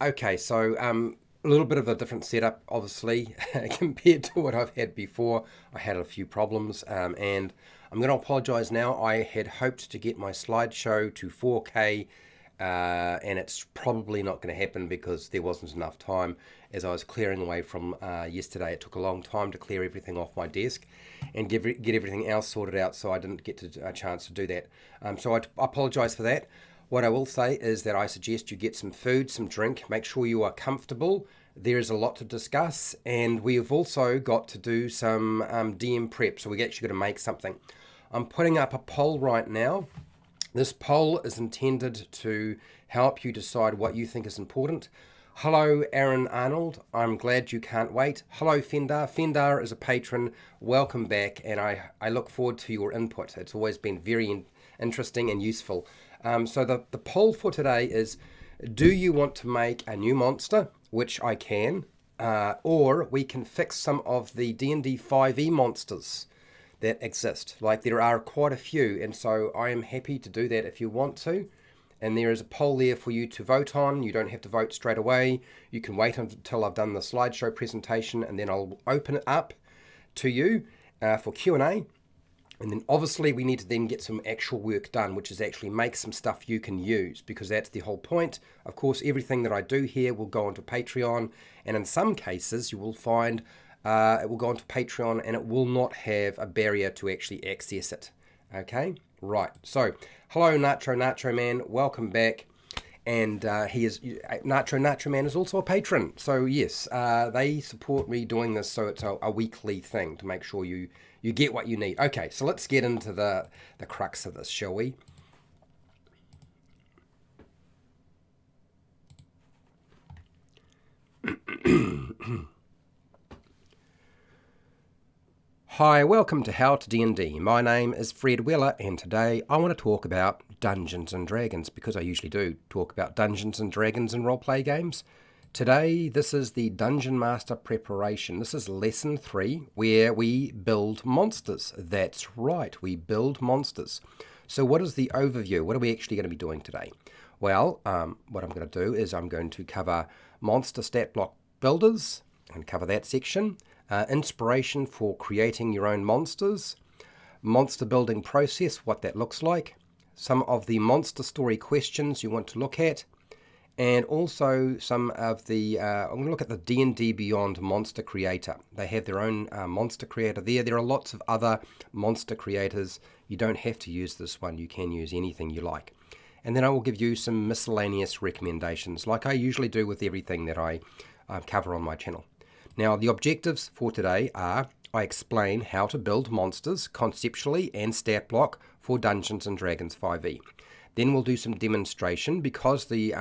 Okay, so a little bit of a different setup, obviously, compared to what I've had before. I had a few problems, and I'm going to apologise now. I had hoped to get my slideshow to 4K, and it's probably not going to happen because there wasn't enough time. As I was clearing away from yesterday, it took a long time to clear everything off my desk and get everything else sorted out, so I didn't get a chance to do that. So I apologise for that. What I will say is that I suggest you get some food, some drink, make sure you are comfortable. There is a lot to discuss, and we have also got to do some DM prep, so we actually got to make something. I'm putting up a poll right now. This poll is intended to help you decide what you think is important. Hello, Aaron Arnold. I'm glad you can't wait. Hello, Fendar. Fendar is a patron. Welcome back, and I look forward to your input. It's always been very interesting and useful. So the poll for today is, do you want to make a new monster, which I can, or we can fix some of the D&D 5e monsters that exist. Like there are quite a few, and so I am happy to do that if you want to. And there is a poll there for you to vote on. You don't have to vote straight away. You can wait until I've done the slideshow presentation, and then I'll open it up to you for Q&A. And then obviously we need to then get some actual work done, which is actually make some stuff you can use, because that's the whole point. Of course, everything that I do here will go onto Patreon, and in some cases you will find it will go onto Patreon and it will not have a barrier to actually access it. Okay, right. So, hello Nacho Man, welcome back. And he is Nacho Man is also a patron. So yes, they support me doing this, so it's a weekly thing to make sure you get what you need. Okay, so let's get into the crux of this, shall we? Hi, welcome to How to D&D. My name is Fred Weller, and today I want to talk about Dungeons and Dragons, because I usually do talk about Dungeons and Dragons and roleplay games. Today, this is the Dungeon Master preparation. This is lesson 3, where we build monsters. That's right, we build monsters. So what is the overview? What are we actually going to be doing today? Well, what I'm going to do is I'm going to cover monster stat block builders and cover that section. Inspiration for creating your own monsters, monster building process, what that looks like, some of the monster story questions you want to look at, and also some of the, I'm going to look at the D&D Beyond monster creator. They have their own monster creator there. There are lots of other monster creators. You don't have to use this one. You can use anything you like. And then I will give you some miscellaneous recommendations, like I usually do with everything that I cover on my channel. Now, the objectives for today are, I explain how to build monsters conceptually and stat block for Dungeons & Dragons 5e. Then we'll do some demonstration. Because the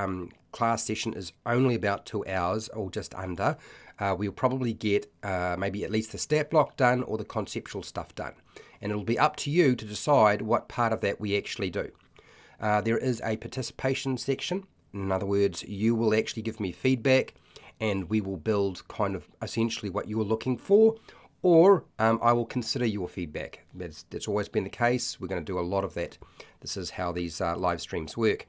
class session is only about 2 hours or just under, we'll probably get maybe at least the stat block done or the conceptual stuff done. And it'll be up to you to decide what part of that we actually do. There is a participation section. In other words, you will actually give me feedback, and we will build kind of essentially what you are looking for, or I will consider your feedback. That's always been the case. We're going to do a lot of that. This is how these live streams work.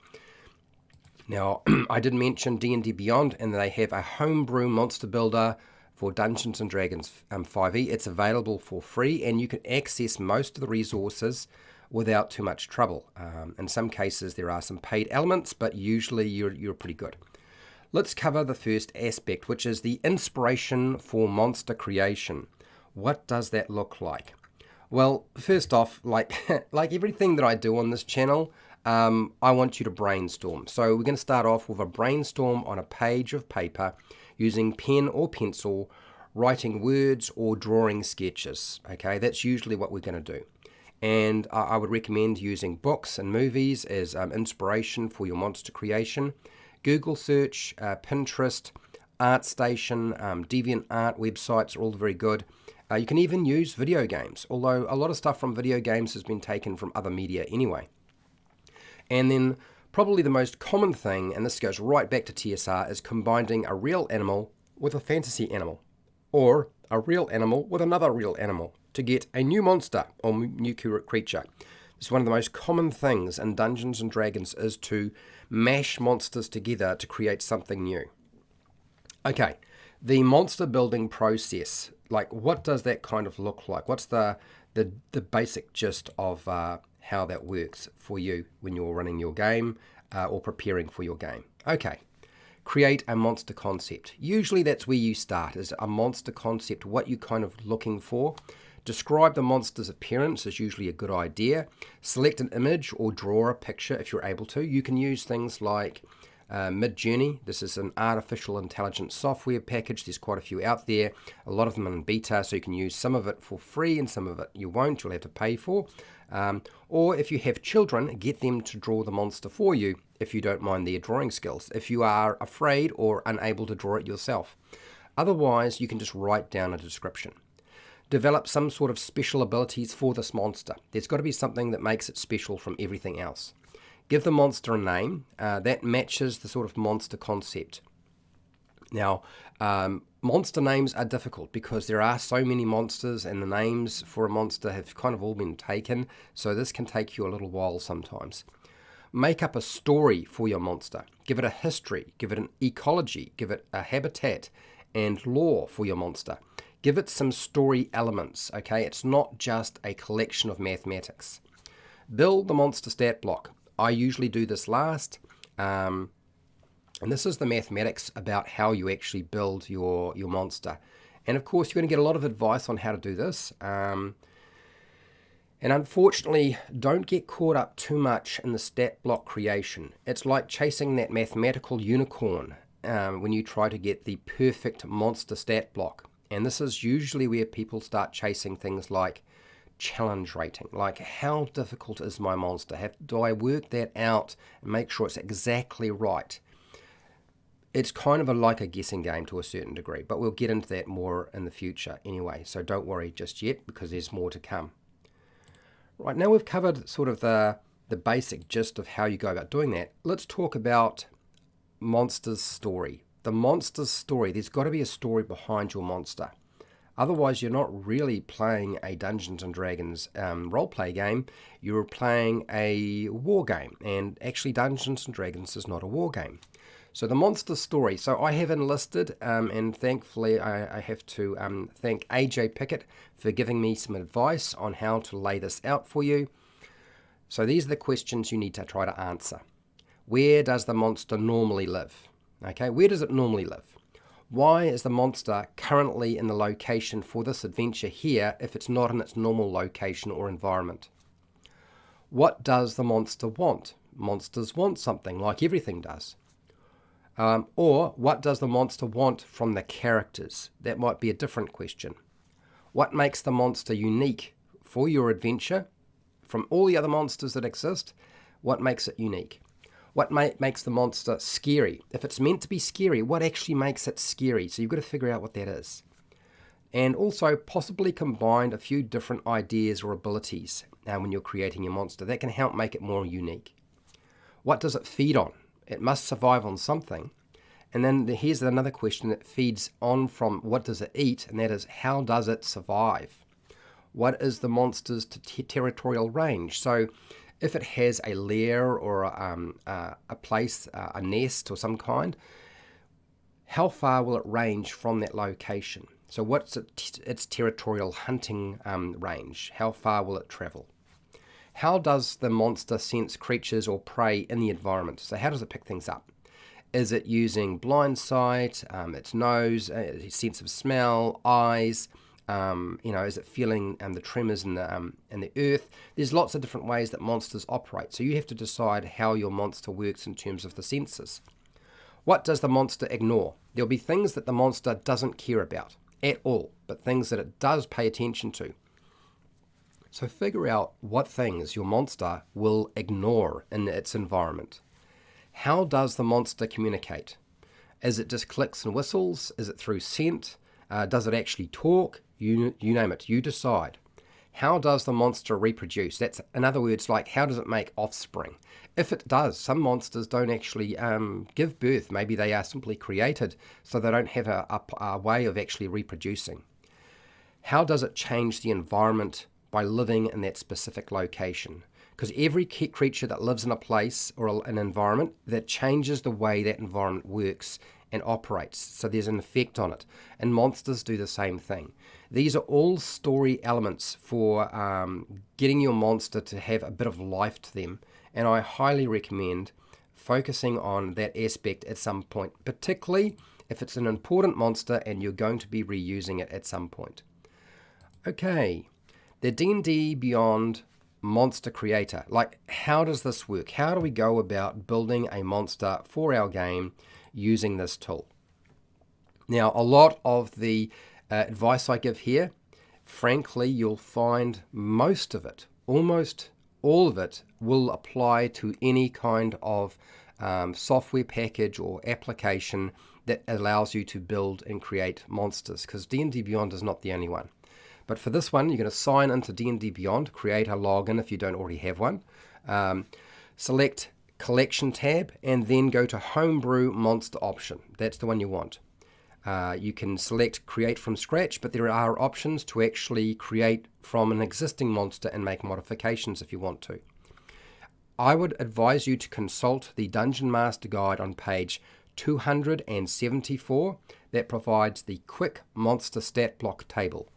Now, I did mention D&D Beyond, and they have a homebrew monster builder for Dungeons & Dragons 5e. It's available for free, and you can access most of the resources without too much trouble. In some cases, there are some paid elements, but usually you're pretty good. Let's cover the first aspect, which is the inspiration for monster creation. What does that look like? Well, first off, like like everything that I do on this channel, I want you to brainstorm. So we're going to start off with a brainstorm on a page of paper using pen or pencil, writing words or drawing sketches. Okay, that's usually what we're going to do. And I would recommend using books and movies as inspiration for your monster creation. Google search, Pinterest, ArtStation, DeviantArt websites are all very good. You can even use video games, although a lot of stuff from video games has been taken from other media anyway. And then probably the most common thing, and this goes right back to TSR, is combining a real animal with a fantasy animal, or a real animal with another real animal to get a new monster or new creature. It's one of the most common things in Dungeons & Dragons is to mash monsters together to create something new. Okay, the monster building process, like what does that kind of look like? What's the basic gist of how that works for you when you're running your game or preparing for your game? Okay, create a monster concept. Usually that's where you start, is a monster concept, what you're kind of looking for. Describe the monster's appearance is usually a good idea. Select an image or draw a picture if you're able to. You can use things like Midjourney. This is an artificial intelligence software package. There's quite a few out there. A lot of them in beta, so you can use some of it for free and some of it you won't. You'll have to pay for. Or if you have children, get them to draw the monster for you if you don't mind their drawing skills, if you are afraid or unable to draw it yourself. Otherwise, you can just write down a description. Develop some sort of special abilities for this monster. There's got to be something that makes it special from everything else. Give the monster a name that matches the sort of monster concept. Now, monster names are difficult because there are so many monsters and the names for a monster have kind of all been taken, so this can take you a little while sometimes. Make up a story for your monster. Give it a history, give it an ecology, give it a habitat and lore for your monster. Give it some story elements, okay? It's not just a collection of mathematics. Build the monster stat block. I usually do this last, and this is the mathematics about how you actually build your monster. And of course, you're going to get a lot of advice on how to do this. And unfortunately, don't get caught up too much in the stat block creation. It's like chasing that mathematical unicorn when you try to get the perfect monster stat block. And this is usually where people start chasing things like challenge rating, like how difficult is my monster? Do I work that out and make sure it's exactly right? It's kind of like a guessing game to a certain degree, but we'll get into that more in the future anyway, so don't worry just yet because there's more to come. Right, now we've covered sort of the basic gist of how you go about doing that. Let's talk about monster's story. The monster's story, there's got to be a story behind your monster. Otherwise, you're not really playing a Dungeons & Dragons roleplay game. You're playing a war game. And actually, Dungeons & Dragons is not a war game. So the monster story. So I have enlisted, and thankfully I have to thank AJ Pickett for giving me some advice on how to lay this out for you. So these are the questions you need to try to answer. Where does the monster normally live? Okay, where does it normally live? Why is the monster currently in the location for this adventure here if it's not in its normal location or environment? What does the monster want? Monsters want something, like everything does. Or what does the monster want from the characters? That might be a different question. What makes the monster unique for your adventure from all the other monsters that exist? What makes it unique? What makes the monster scary? If it's meant to be scary, what actually makes it scary? So you've got to figure out what that is. And also possibly combine a few different ideas or abilities when you're creating your monster. That can help make it more unique. What does it feed on? It must survive on something. And then here's another question that feeds on from what does it eat, and that is how does it survive? What is the monster's territorial range? So if it has a lair or a place, a nest or some kind, how far will it range from that location? So what's its territorial hunting range? How far will it travel? How does the monster sense creatures or prey in the environment? So how does it pick things up? Is it using blind sight, its nose, its sense of smell, eyes? Is it feeling the tremors in the earth? There's lots of different ways that monsters operate. So you have to decide how your monster works in terms of the senses. What does the monster ignore? There'll be things that the monster doesn't care about at all, but things that it does pay attention to. So figure out what things your monster will ignore in its environment. How does the monster communicate? Is it just clicks and whistles? Is it through scent? Does it actually talk? You name it, you decide. How does the monster reproduce? That's, in other words, like how does it make offspring? If it does, some monsters don't actually give birth. Maybe they are simply created, so they don't have a way of actually reproducing. How does it change the environment by living in that specific location? because every creature that lives in a place or an environment, that changes the way that environment works and operates. So there's an effect on it. And monsters do the same thing. These are all story elements for getting your monster to have a bit of life to them. And I highly recommend focusing on that aspect at some point, particularly if it's an important monster and you're going to be reusing it at some point. Okay, the D&D Beyond monster creator. Like, how does this work? How do we go about building a monster for our game using this tool? Now, a lot of the advice I give here, frankly, you'll find most of it, almost all of it, will apply to any kind of software package or application that allows you to build and create monsters, because D&D Beyond is not the only one. But for this one, you're going to sign into D&D Beyond, create a login if you don't already have one, select Collection tab, and then go to Homebrew Monster option. That's the one you want. You can select Create from Scratch, but there are options to actually create from an existing monster and make modifications if you want to. I would advise you to consult the Dungeon Master Guide on page 274 that provides the quick monster stat block table.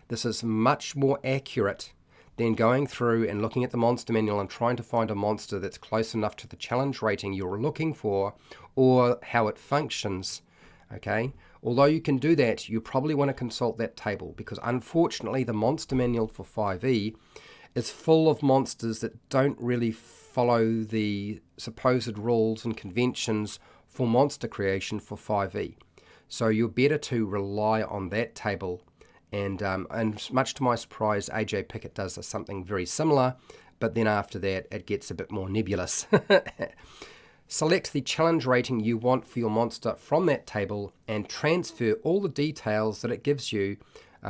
This is much more accurate than going through and looking at the monster manual and trying to find a monster that's close enough to the challenge rating you're looking for or how it functions. Okay, although you can do that, you probably want to consult that table, because unfortunately the monster manual for 5e is full of monsters that don't really follow the supposed rules and conventions for monster creation for 5e. So you're better to rely on that table, and much to my surprise, AJ Pickett does something very similar, but then after that it gets a bit more nebulous. Select the challenge rating you want for your monster from that table and transfer all the details that it gives you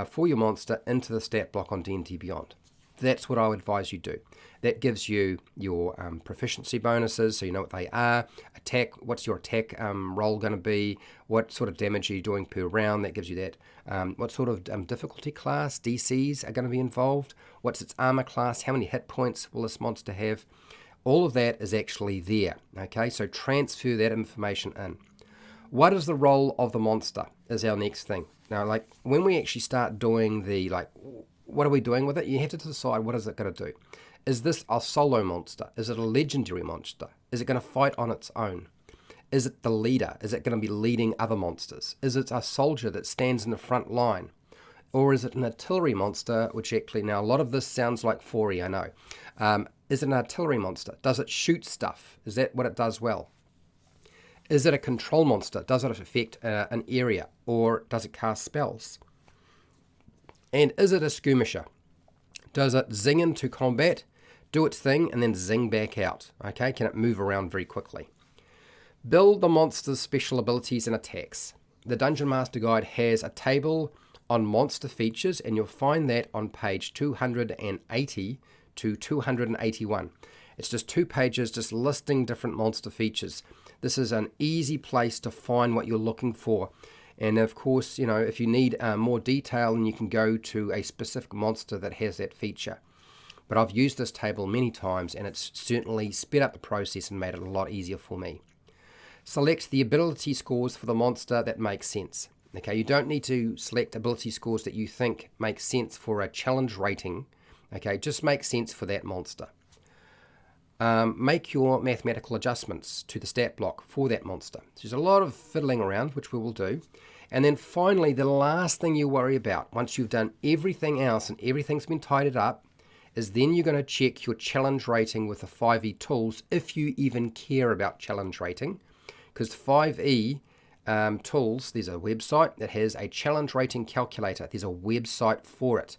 for your monster into the stat block on D&D Beyond. That's what I would advise you do. That gives you your proficiency bonuses, so you know what they are. Attack, what's your attack roll going to be? What sort of damage are you doing per round? That gives you that. What sort of difficulty class, DCs are going to be involved? What's its armor class? How many hit points will this monster have? All of that is actually there. Okay, so transfer that information in. What is the role of the monster is our next thing. Now, like when we actually start doing what are we doing with it? You have to decide, what is it going to do? Is this a solo monster? Is it a legendary monster? Is it going to fight on its own? Is it the leader? Is it going to be leading other monsters? Is it a soldier that stands in the front line? Or is it an artillery monster, which actually, now a lot of this sounds like 4E, I know. Is it an artillery monster? Does it shoot stuff? Is that what it does well? Is it a control monster? Does it affect an area? Or does it cast spells? And is it a skirmisher? Does it zing into combat, do its thing, and then zing back out? Okay, can it move around very quickly? Build the monster's special abilities and attacks. The Dungeon Master Guide has a table on monster features, and you'll find that on page 280 to 281. It's just 2 pages just listing different monster features. This is an easy place to find what you're looking for. And of course, you know, if you need more detail, then you can go to a specific monster that has that feature. But I've used this table many times, and it's certainly sped up the process and made it a lot easier for me. Select the ability scores for the monster that makes sense. Okay, you don't need to select ability scores that you think make sense for a challenge rating. Okay, just make sense for that monster. Make your mathematical adjustments to the stat block for that monster. There's a lot of fiddling around, which we will do. And then finally, the last thing you worry about, once you've done everything else and everything's been tidied up, is then you're going to check your challenge rating with the 5e tools, if you even care about challenge rating. Because 5e tools, there's a website that has a challenge rating calculator. There's a website for it.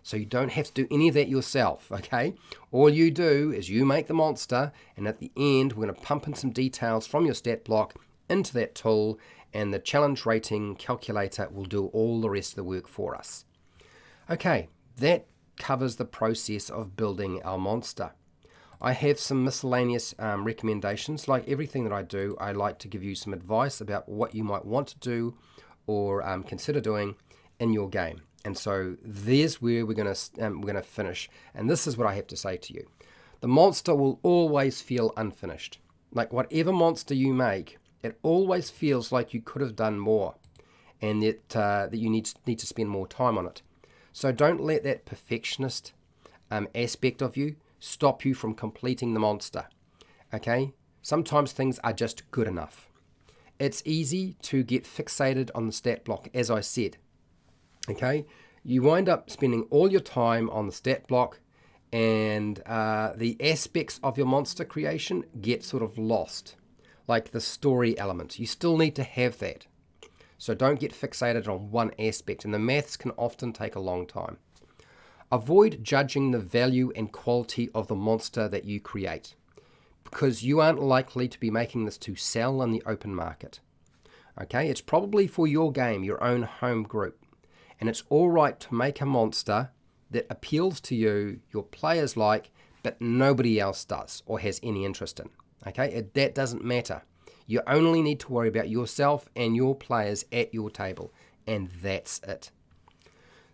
So you don't have to do any of that yourself, okay? All you do is you make the monster, and at the end, we're going to pump in some details from your stat block into that tool, and the challenge rating calculator will do all the rest of the work for us. Okay, that covers the process of building our monster. I have some miscellaneous recommendations. Like everything that I do, I like to give you some advice about what you might want to do or consider doing in your game. And so there's where we're going to finish. And this is what I have to say to you. The monster will always feel unfinished. Like whatever monster you make, it always feels like you could have done more, and that you need to spend more time on it. So don't let that perfectionist aspect of you stop you from completing the monster. Okay? Sometimes things are just good enough. It's easy to get fixated on the stat block, as I said. Okay? You wind up spending all your time on the stat block, and the aspects of your monster creation get sort of lost. Like the story element. You still need to have that. So don't get fixated on one aspect, and the maths can often take a long time. Avoid judging the value and quality of the monster that you create, because you aren't likely to be making this to sell in the open market. Okay, it's probably for your game, your own home group, and it's all right to make a monster that appeals to you, your players like, but nobody else does or has any interest in. Okay, that doesn't matter. You only need to worry about yourself and your players at your table, and that's it.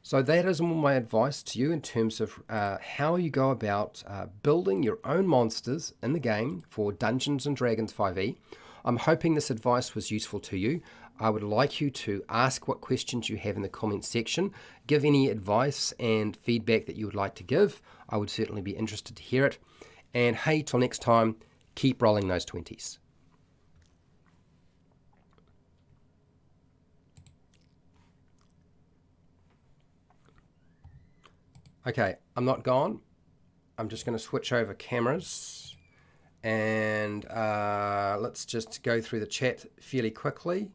So that is all my advice to you in terms of how you go about building your own monsters in the game for Dungeons & Dragons 5e. I'm hoping this advice was useful to you. I would like you to ask what questions you have in the comments section. Give any advice and feedback that you would like to give. I would certainly be interested to hear it. And hey, till next time, keep rolling those 20s. Okay, I'm not gone. I'm just going to switch over cameras. And let's just go through the chat fairly quickly.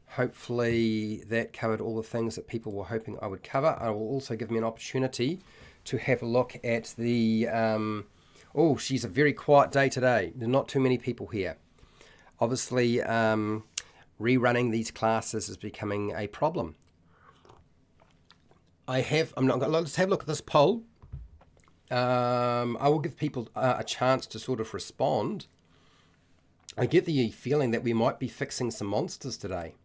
Hopefully that covered all the things that people were hoping I would cover. I will also give me an opportunity to have a look at the... oh, she's a very quiet day today. There are not too many people here. Obviously, rerunning these classes is becoming a problem. Let's have a look at this poll. I will give people a chance to sort of respond. I get the feeling that we might be fixing some monsters today.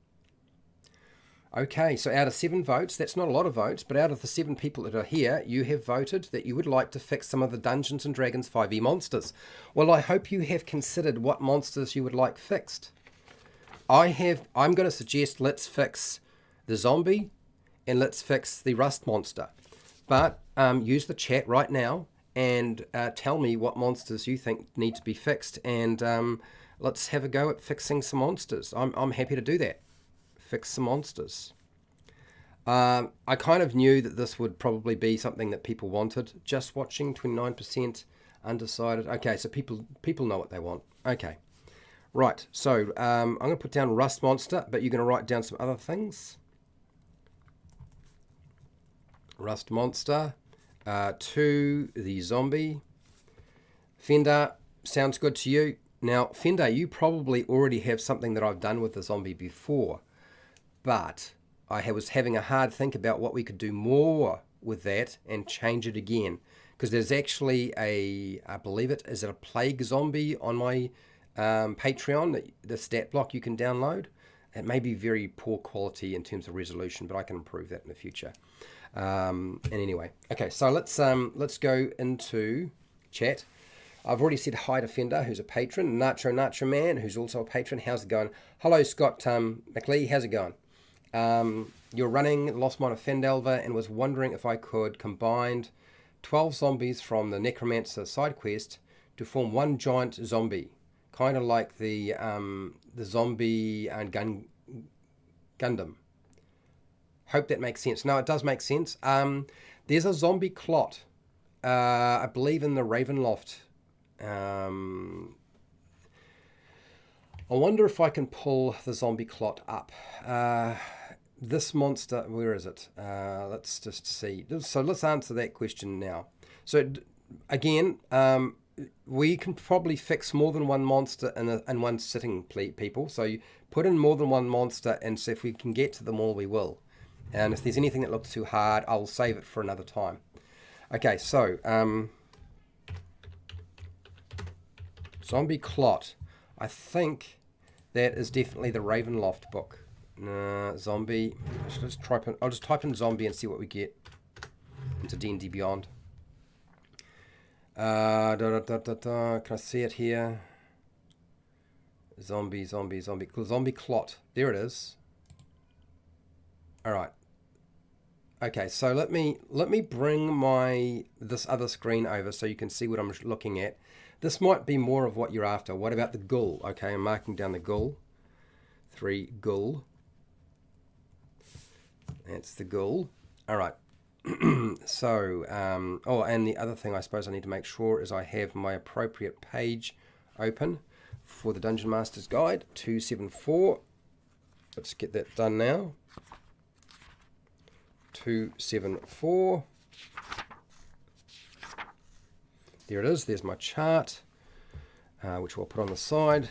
Okay, so out of 7 votes, that's not a lot of votes, but out of the 7 people that are here, you have voted that you would like to fix some of the Dungeons & Dragons 5e monsters. Well, I hope you have considered what monsters you would like fixed. I'm going to suggest let's fix the zombie and let's fix the rust monster. But use the chat right now and tell me what monsters you think need to be fixed, and let's have a go at fixing some monsters. I'm happy to do that. Fix some monsters. I kind of knew that this would probably be something that people wanted. Just watching, 29% undecided. Okay, so people know what they want. Okay, right. So I'm going to put down rust monster, but you're going to write down some other things. Rust monster. 2, the zombie. Fender, sounds good to you. Now, Fender, you probably already have something that I've done with the zombie before, but I was having a hard think about what we could do more with that and change it again. Because there's actually I believe it, is it a plague zombie on my Patreon, the stat block you can download. It may be very poor quality in terms of resolution, but I can improve that in the future. And anyway, okay, so let's go into chat. I've already said hi to Fender, who's a patron. Nacho Man, who's also a patron. How's it going? Hello, Scott McLee. How's it going? You're running Lost Mine of Fendelver and was wondering if I could combine 12 zombies from the Necromancer side quest to form one giant zombie, kind of like the zombie and Gundam. Hope that makes sense. No, it does make sense. There's a zombie clot, I believe, in the Ravenloft. I wonder if I can pull the zombie clot up. This monster, where is it? Let's just see. So let's answer that question now. So again, we can probably fix more than one monster in one sitting, people. So you put in more than one monster, and so if we can get to them all, we will. And if there's anything that looks too hard, I'll save it for another time. Okay, so zombie clot. I think that is definitely the Ravenloft book. Zombie. I'll just type in zombie and see what we get into D&D Beyond. Can I see it here? Zombie clot. There it is. All right. Okay, so let me bring this other screen over so you can see what I'm looking at. This might be more of what you're after. What about the ghoul? Okay, I'm marking down the ghoul. 3 ghoul. That's the ghoul. All right. So, oh, and the other thing I suppose I need to make sure is I have my appropriate page open for the Dungeon Master's Guide 274. Let's get that done now. 274. There it is. There's my chart, which we'll put on the side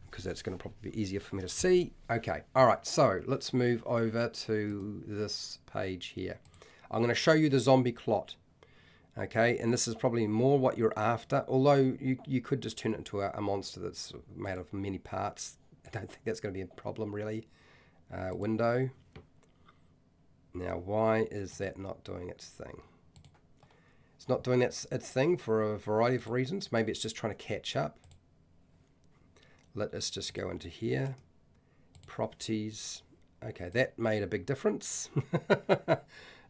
because that's going to probably be easier for me to see. Okay. All right. So let's move over to this page here. I'm going to show you the zombie clot. Okay. And this is probably more what you're after, although you could just turn it into a monster that's made of many parts. I don't think that's going to be a problem really. Window. Now, why is that not doing its thing? It's not doing its thing for a variety of reasons. Maybe it's just trying to catch up. Let us just go into here. Properties. Okay, that made a big difference.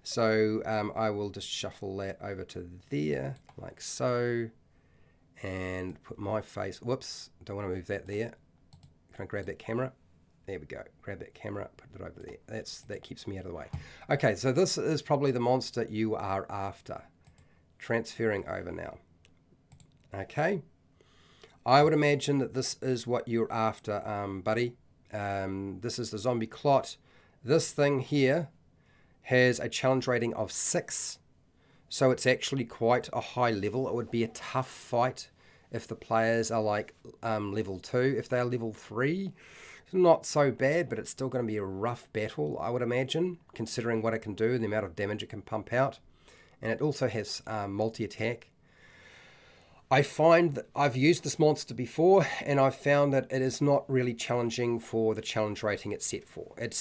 So I will just shuffle that over to there, like so. And put my face. Whoops, don't want to move that there. Can I grab that camera? There we go. Grab that camera, put it over there. That keeps me out of the way. Okay, so this is probably the monster you are after. Transferring over now. Okay. I would imagine that this is what you're after, buddy. This is the zombie clot. This thing here has a challenge rating of 6. So it's actually quite a high level. It would be a tough fight if the players are like level 2. If they're level 3... not so bad, but it's still going to be a rough battle, I would imagine, considering what it can do and the amount of damage it can pump out. And it also has multi-attack. I find that I've used this monster before, and I've found that it is not really challenging for the challenge rating it's set for. It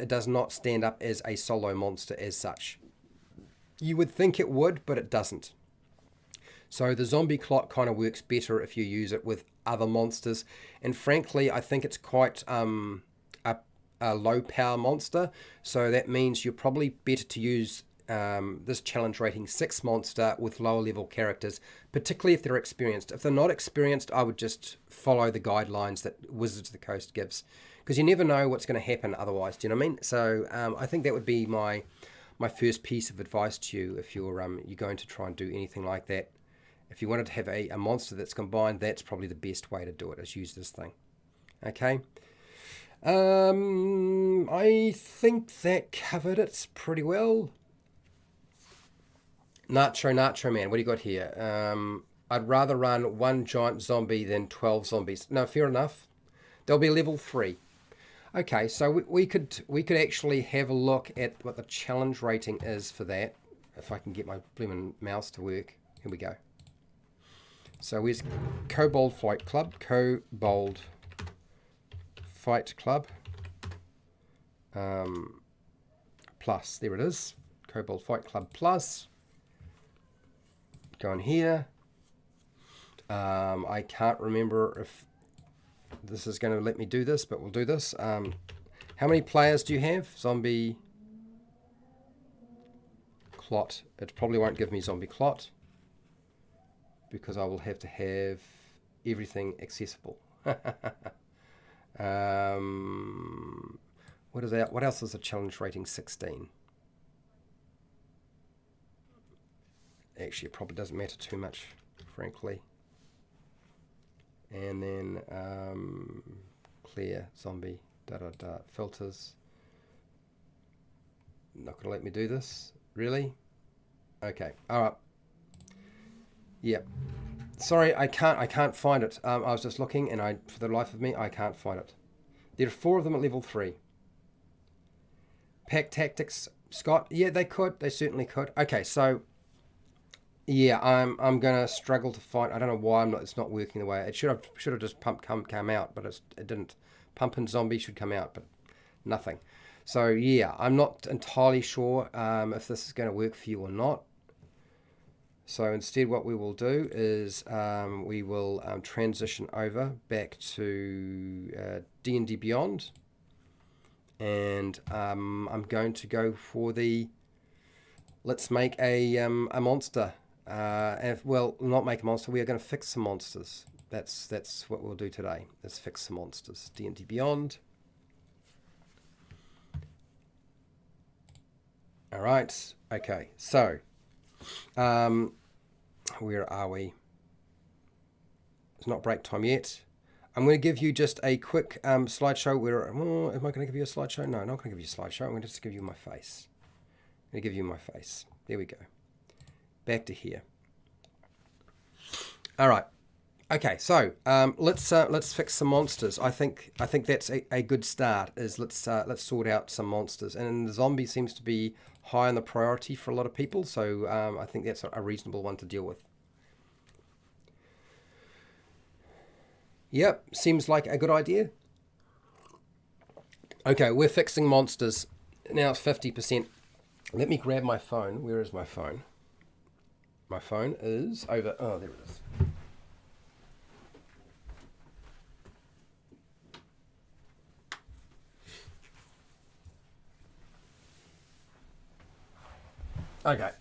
does not stand up as a solo monster as such. You would think it would, but it doesn't. So the zombie clot kind of works better if you use it with other monsters. And frankly, I think it's quite a low power monster. So that means you're probably better to use this challenge rating 6 monster with lower level characters, particularly if they're experienced. If they're not experienced, I would just follow the guidelines that Wizards of the Coast gives, because you never know what's going to happen otherwise. Do you know what I mean? So I think that would be my first piece of advice to you if you're going to try and do anything like that. If you wanted to have a monster that's combined, that's probably the best way to do it, is use this thing. Okay. I think that covered it pretty well. Nacho Man, what do you got here? I'd rather run 1 giant zombie than 12 zombies. No, fair enough. They'll be level 3. Okay, so we could actually have a look at what the challenge rating is for that. If I can get my blooming mouse to work. Here we go. So where's Kobold Fight Club? Kobold Fight Club. Plus, there it is. Kobold Fight Club Plus. Go in here. I can't remember if this is going to let me do this, but we'll do this. How many players do you have? Zombie Clot. It probably won't give me Zombie Clot, because I will have to have everything accessible. What is that? What else is a challenge rating 16? Actually, it probably doesn't matter too much, frankly. And then clear, zombie, filters. Not going to let me do this, really? Okay, all right. Yep. Sorry, I can't find it. I was just looking, and for the life of me, I can't find it. There are 4 of them at level 3. Pack Tactics, Scott. Yeah, they could. They certainly could. Okay, so yeah, I'm gonna struggle to find. I don't know why it's not working the way it should have just come out, but it didn't. Pump and Zombie should come out, but nothing. So yeah, I'm not entirely sure if this is going to work for you or not. So instead what we will do is we will transition over back to D&D Beyond. And I'm going to go for the, let's make a monster. Well, not make a monster, we are going to fix some monsters. That's what we'll do today. Let's fix some monsters. D&D Beyond. All right. Okay. So, where are we? It's not break time yet. I'm going to give you just a quick slideshow. Am I going to give you a slideshow? No, I'm not going to give you a slideshow. I'm going to just give you my face. I'm going to give you my face. There we go. Back to here. All right. Okay, so let's fix some monsters. I think that's a good start. Is let's sort out some monsters, and the zombie seems to be high on the priority for a lot of people. So I think that's a reasonable one to deal with. Yep, seems like a good idea. Okay, we're fixing monsters. Now it's 50%. Let me grab my phone. Where is my phone? My phone is over. Oh, there it is. Okay,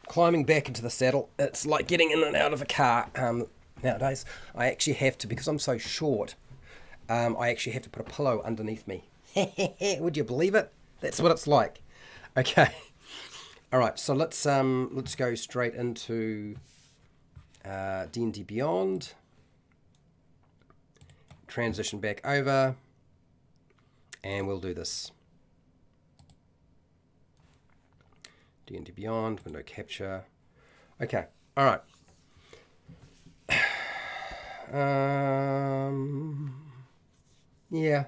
climbing back into the saddle. It's like getting in and out of a car nowadays. I actually have to, because I'm so short, I actually have to put a pillow underneath me. Would you believe it? That's what it's like. Okay. All right, so let's go straight into D&D Beyond. Transition back over, and we'll do this. D&D Beyond, window capture. Okay, all right. Yeah.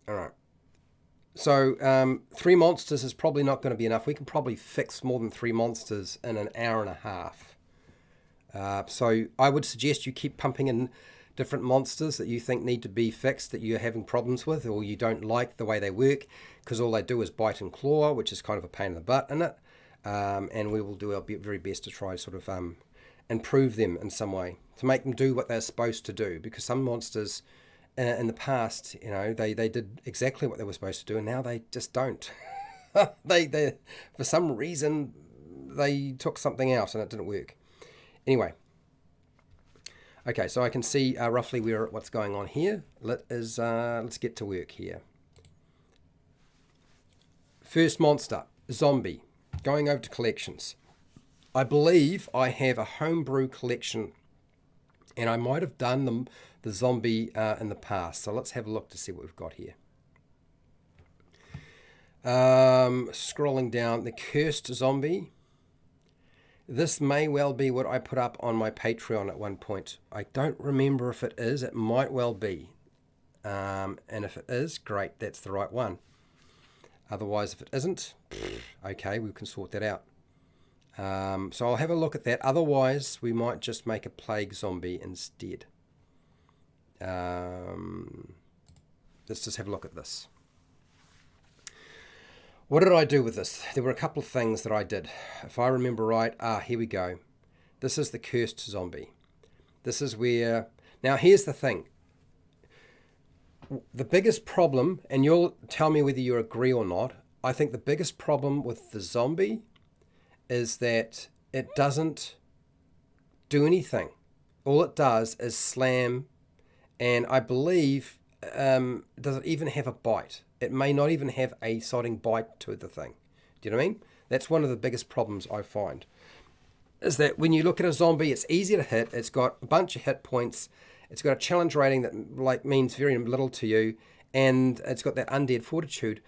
All right. So 3 monsters is probably not going to be enough. We can probably fix more than 3 monsters in an hour and a half. So I would suggest you keep pumping in different monsters that you think need to be fixed, that you're having problems with, or you don't like the way they work, because all they do is bite and claw, which is kind of a pain in the butt in it. And we will do our very best to try to sort of improve them in some way, to make them do what they're supposed to do, because some monsters in the past, you know, they did exactly what they were supposed to do, and now they just don't. they for some reason they took something else and it didn't work. Anyway, okay, so I can see roughly what's going on here. Let's get to work here. First monster, zombie. Going over to collections. I believe I have a homebrew collection, and I might have done the zombie in the past. So let's have a look to see what we've got here. Scrolling down, the cursed zombie. This may well be what I put up on my Patreon at one point. I don't remember if it is. It might well be. And if it is, great, that's the right one. Otherwise, if it isn't, okay, we can sort that out. So I'll have a look at that. Otherwise, we might just make a plague zombie instead. Let's just have a look at this. What did I do with this? There were a couple of things that I did. If I remember right, here we go. This is the cursed zombie. This is where... Now, here's the thing. The biggest problem, and you'll tell me whether you agree or not, I think the biggest problem with the zombie is that it doesn't do anything. All it does is slam, and I believe, does it even have a bite? It may not even have a sodding bite to the thing. Do you know what I mean? That's one of the biggest problems I find. Is that when you look at a zombie, it's easy to hit. It's got a bunch of hit points. It's got a challenge rating that means very little to you, and it's got that undead fortitude.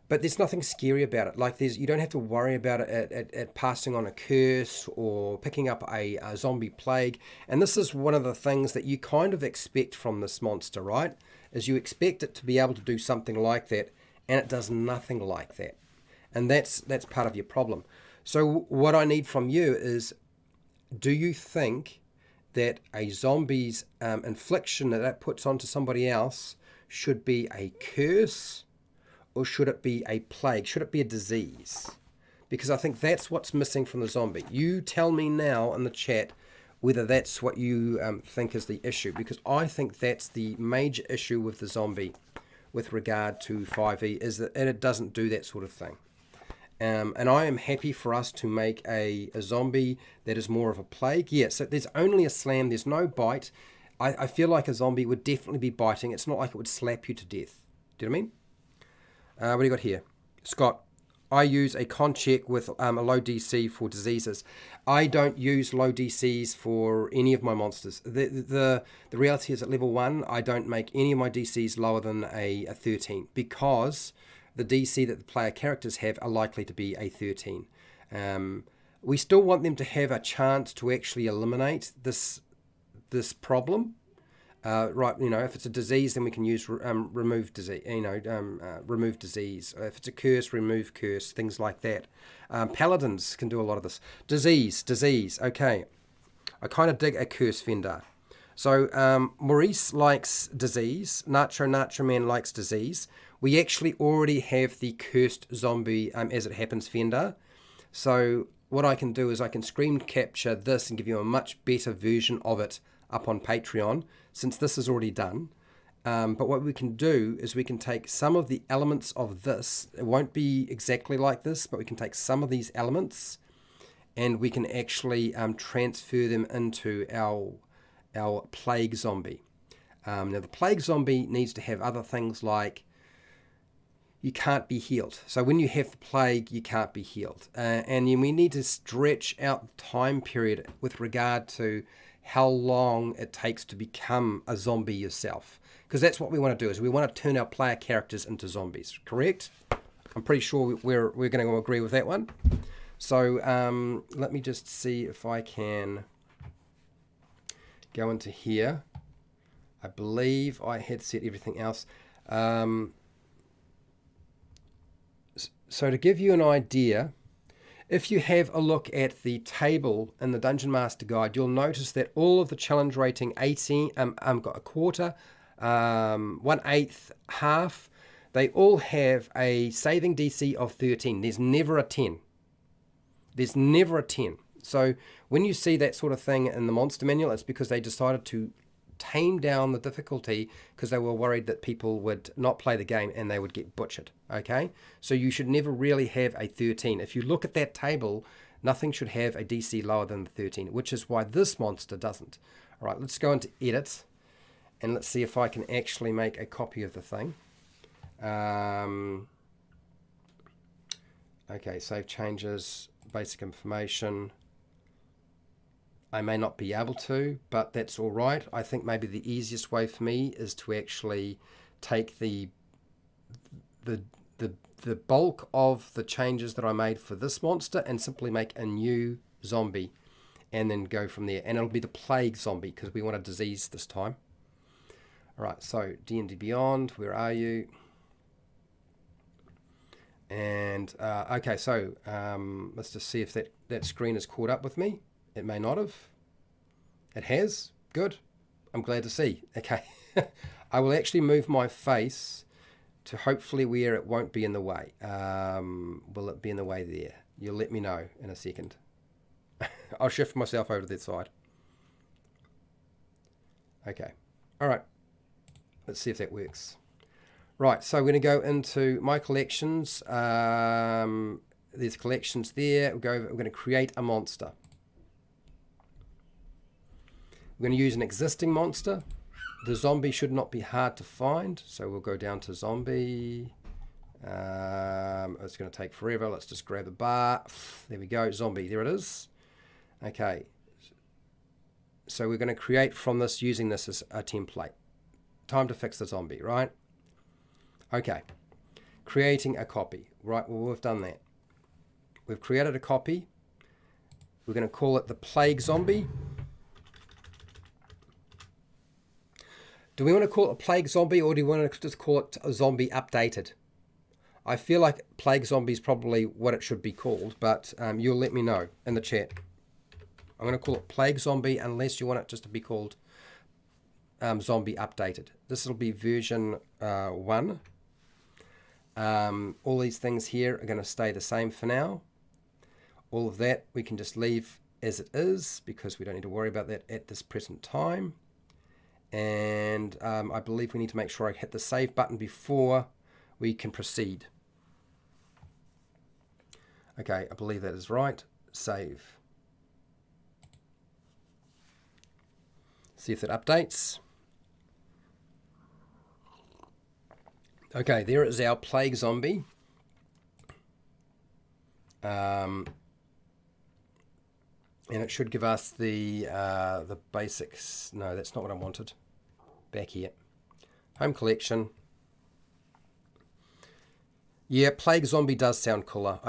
But there's nothing scary about it. You don't have to worry about it passing on a curse or picking up a zombie plague. And this is one of the things that you kind of expect from this monster, right? Is you expect it to be able to do something like that, and it does nothing like that. And that's part of your problem. So what I need from you is, do you think that a zombie's infliction that it puts onto somebody else should be a curse, or should it be a plague? Should it be a disease? because I think that's what's missing from the zombie. You tell me now in the chat whether that's what you think is the issue, because I think that's the major issue with the zombie with regard to 5e, is that it doesn't do that sort of thing. And I am happy for us to make a zombie that is more of a plague. Yes, so there's only a slam, there's no bite. I feel like a zombie would definitely be biting. It's not like it would slap you to death. Do you know what I mean? What do you got here? Scott, I use a con check with a low DC for diseases. I don't use low DCs for any of my monsters. The reality is at level 1, I don't make any of my DCs lower than a 13, because the DC that the player characters have are likely to be a 13. We still want them to have a chance to actually eliminate this problem. Right, if it's a disease, then we can use remove disease. Remove disease. If it's a curse, remove curse. Things like that. Paladins can do a lot of this. Disease. Okay, I kind of dig a curse vendor. So Maurice likes disease. Nacho Man likes disease. We actually already have the cursed zombie as it happens vendor. So what I can do is I can screen capture this and give you a much better version of it up on Patreon, since this is already done. But what we can do is we can take some of the elements of this. It won't be exactly like this, but we can take some of these elements and we can actually transfer them into our plague zombie. Now the plague zombie needs to have other things like you can't be healed. So when you have the plague, you can't be healed. And we need to stretch out the time period with regard to how long it takes to become a zombie yourself. Because that's what we want to do, is we want to turn our player characters into zombies, correct? I'm pretty sure we're going to agree with that one. So let me just see if I can go into here. I believe I had set everything else. So to give you an idea, if you have a look at the table in the Dungeon Master Guide, you'll notice that all of the challenge rating 18, got a quarter, 1/8, half, they all have a saving DC of 13. There's never a 10. There's never a 10. So when you see that sort of thing in the monster manual, it's because they decided to tame down the difficulty because they were worried that people would not play the game and they would get butchered. Okay, so you should never really have a 13. If you look at that table, nothing should have a DC lower than the 13, which is why this monster doesn't. All right, let's go into edit and let's see if I can actually make a copy of the thing. Okay, save changes, basic information. I may not be able to, but that's all right. I think maybe the easiest way for me is to actually take the bulk of the changes that I made for this monster and simply make a new zombie and then go from there. And it'll be the plague zombie because we want a disease this time. All right, so D&D Beyond, where are you? And okay, so let's just see if that screen has caught up with me. It may not have. It has. Good. I'm glad to see. Okay. I will actually move my face to hopefully where it won't be in the way. Will it be in the way there? You'll let me know in a second. I'll shift myself over to that side. Okay. All right. Let's see if that works. Right. So we're going to go into my collections. There's collections there. We're going to create a monster. We're going to use an existing monster. The zombie should not be hard to find, so we'll go down to zombie. It's going to take forever. Let's just grab a bar. There we go, zombie. There it is. Okay. So we're going to create from this using this as a template. Time to fix the zombie, right? Okay. Creating a copy. Right, well, we've done that. We've created a copy. We're going to call it the Plague Zombie. Do we want to call it a Plague Zombie or do we want to just call it a Zombie Updated? I feel like Plague Zombie is probably what it should be called, but you'll let me know in the chat. I'm going to call it Plague Zombie unless you want it just to be called Zombie Updated. This will be version 1. All these things here are going to stay the same for now. all of that we can just leave as it is because we don't need to worry about that at this present time. And I believe we need to make sure I hit the save button before we can proceed. Okay, I believe that is right. Save. See if that updates. Okay, there is our plague zombie. And it should give us the basics. No, that's not what I wanted. Back here. Home collection. Yeah, plague zombie does sound cooler.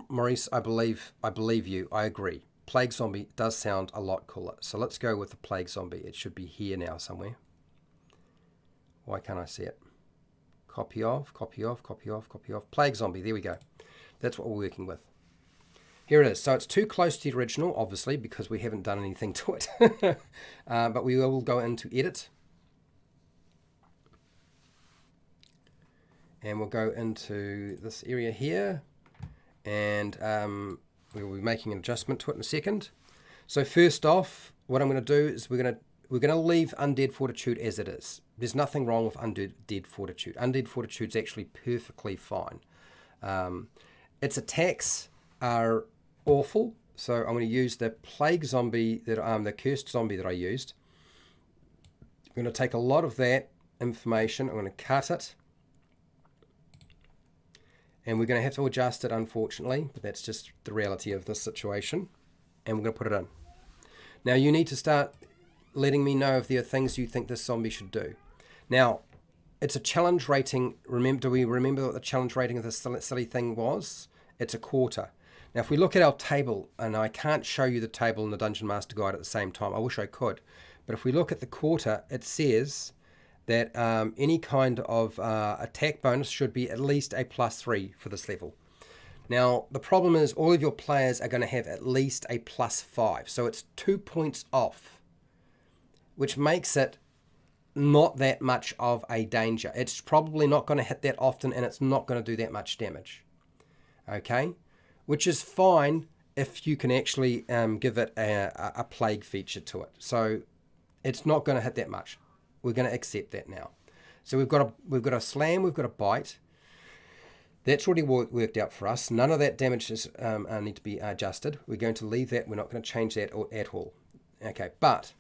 Maurice, I believe you. I agree. Plague zombie does sound a lot cooler. So let's go with the plague zombie. It should be here now somewhere. Why can't I see it? Copy of, copy of, copy of, copy of. Plague zombie. There we go. That's what we're working with. Here it is. So it's too close to the original, obviously, because we haven't done anything to it. But we will go into edit. And we'll go into this area here. And we'll be making an adjustment to it in a second. So first off, what I'm going to do is we're going to leave Undead Fortitude as it is. There's nothing wrong with Undead Fortitude. Undead Fortitude is actually perfectly fine. Its attacks are awful, so I'm going to use the plague zombie, the cursed zombie that I used. I'm going to take a lot of that information, I'm going to cut it, and we're going to have to adjust it, unfortunately, but that's just the reality of this situation, and we're going to put it in. Now you need to start letting me know if there are things you think this zombie should do. Now, it's a challenge rating. Do we remember what the challenge rating of this silly thing was? It's a quarter. Now, if we look at our table, and I can't show you the table in the Dungeon Master Guide at the same time. I wish I could. But if we look at the quarter, it says that any kind of attack bonus should be at least a +3 for this level. Now, the problem is all of your players are going to have at least a +5. So it's 2 points off, which makes it not that much of a danger. It's probably not going to hit that often, and it's not going to do that much damage. Okay? Which is fine if you can actually give it a plague feature to it. So it's not going to hit that much. We're going to accept that now. So we've got a slam, we've got a bite. That's already worked out for us. None of that damage need to be adjusted. We're going to leave that. We're not going to change that at all. Okay, but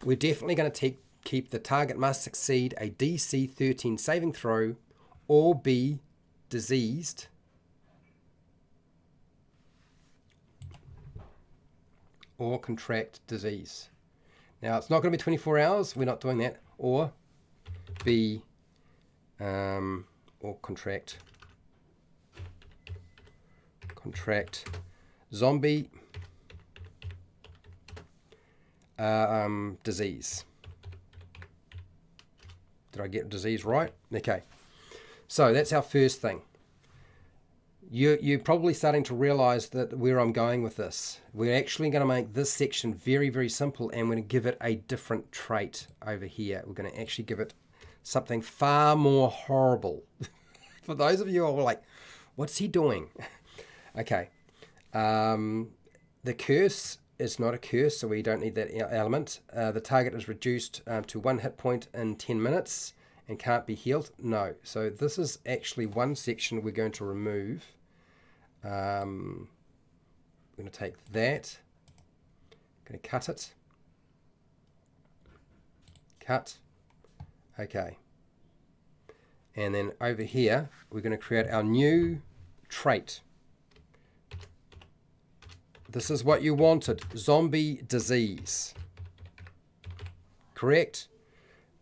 we're definitely going to keep the target must succeed a DC 13 saving throw or be diseased or contract disease. Now, it's not going to be 24 hours. We're not doing that. Or be or contract zombie disease. Did I get disease right? Okay. So that's our first thing. You're probably starting to realize that where I'm going with this. We're actually going to make this section very, very simple, and we're going to give it a different trait over here. We're going to actually give it something far more horrible. For those of you who are like, what's he doing? Okay. The curse is not a curse, so we don't need that element. The target is reduced to 1 hit point in 10 minutes and can't be healed. No. So this is actually one section we're going to remove. We're going to take that. Going to cut it. Cut. Okay. And then over here, we're going to create our new trait. This is what you wanted. Zombie disease. Correct?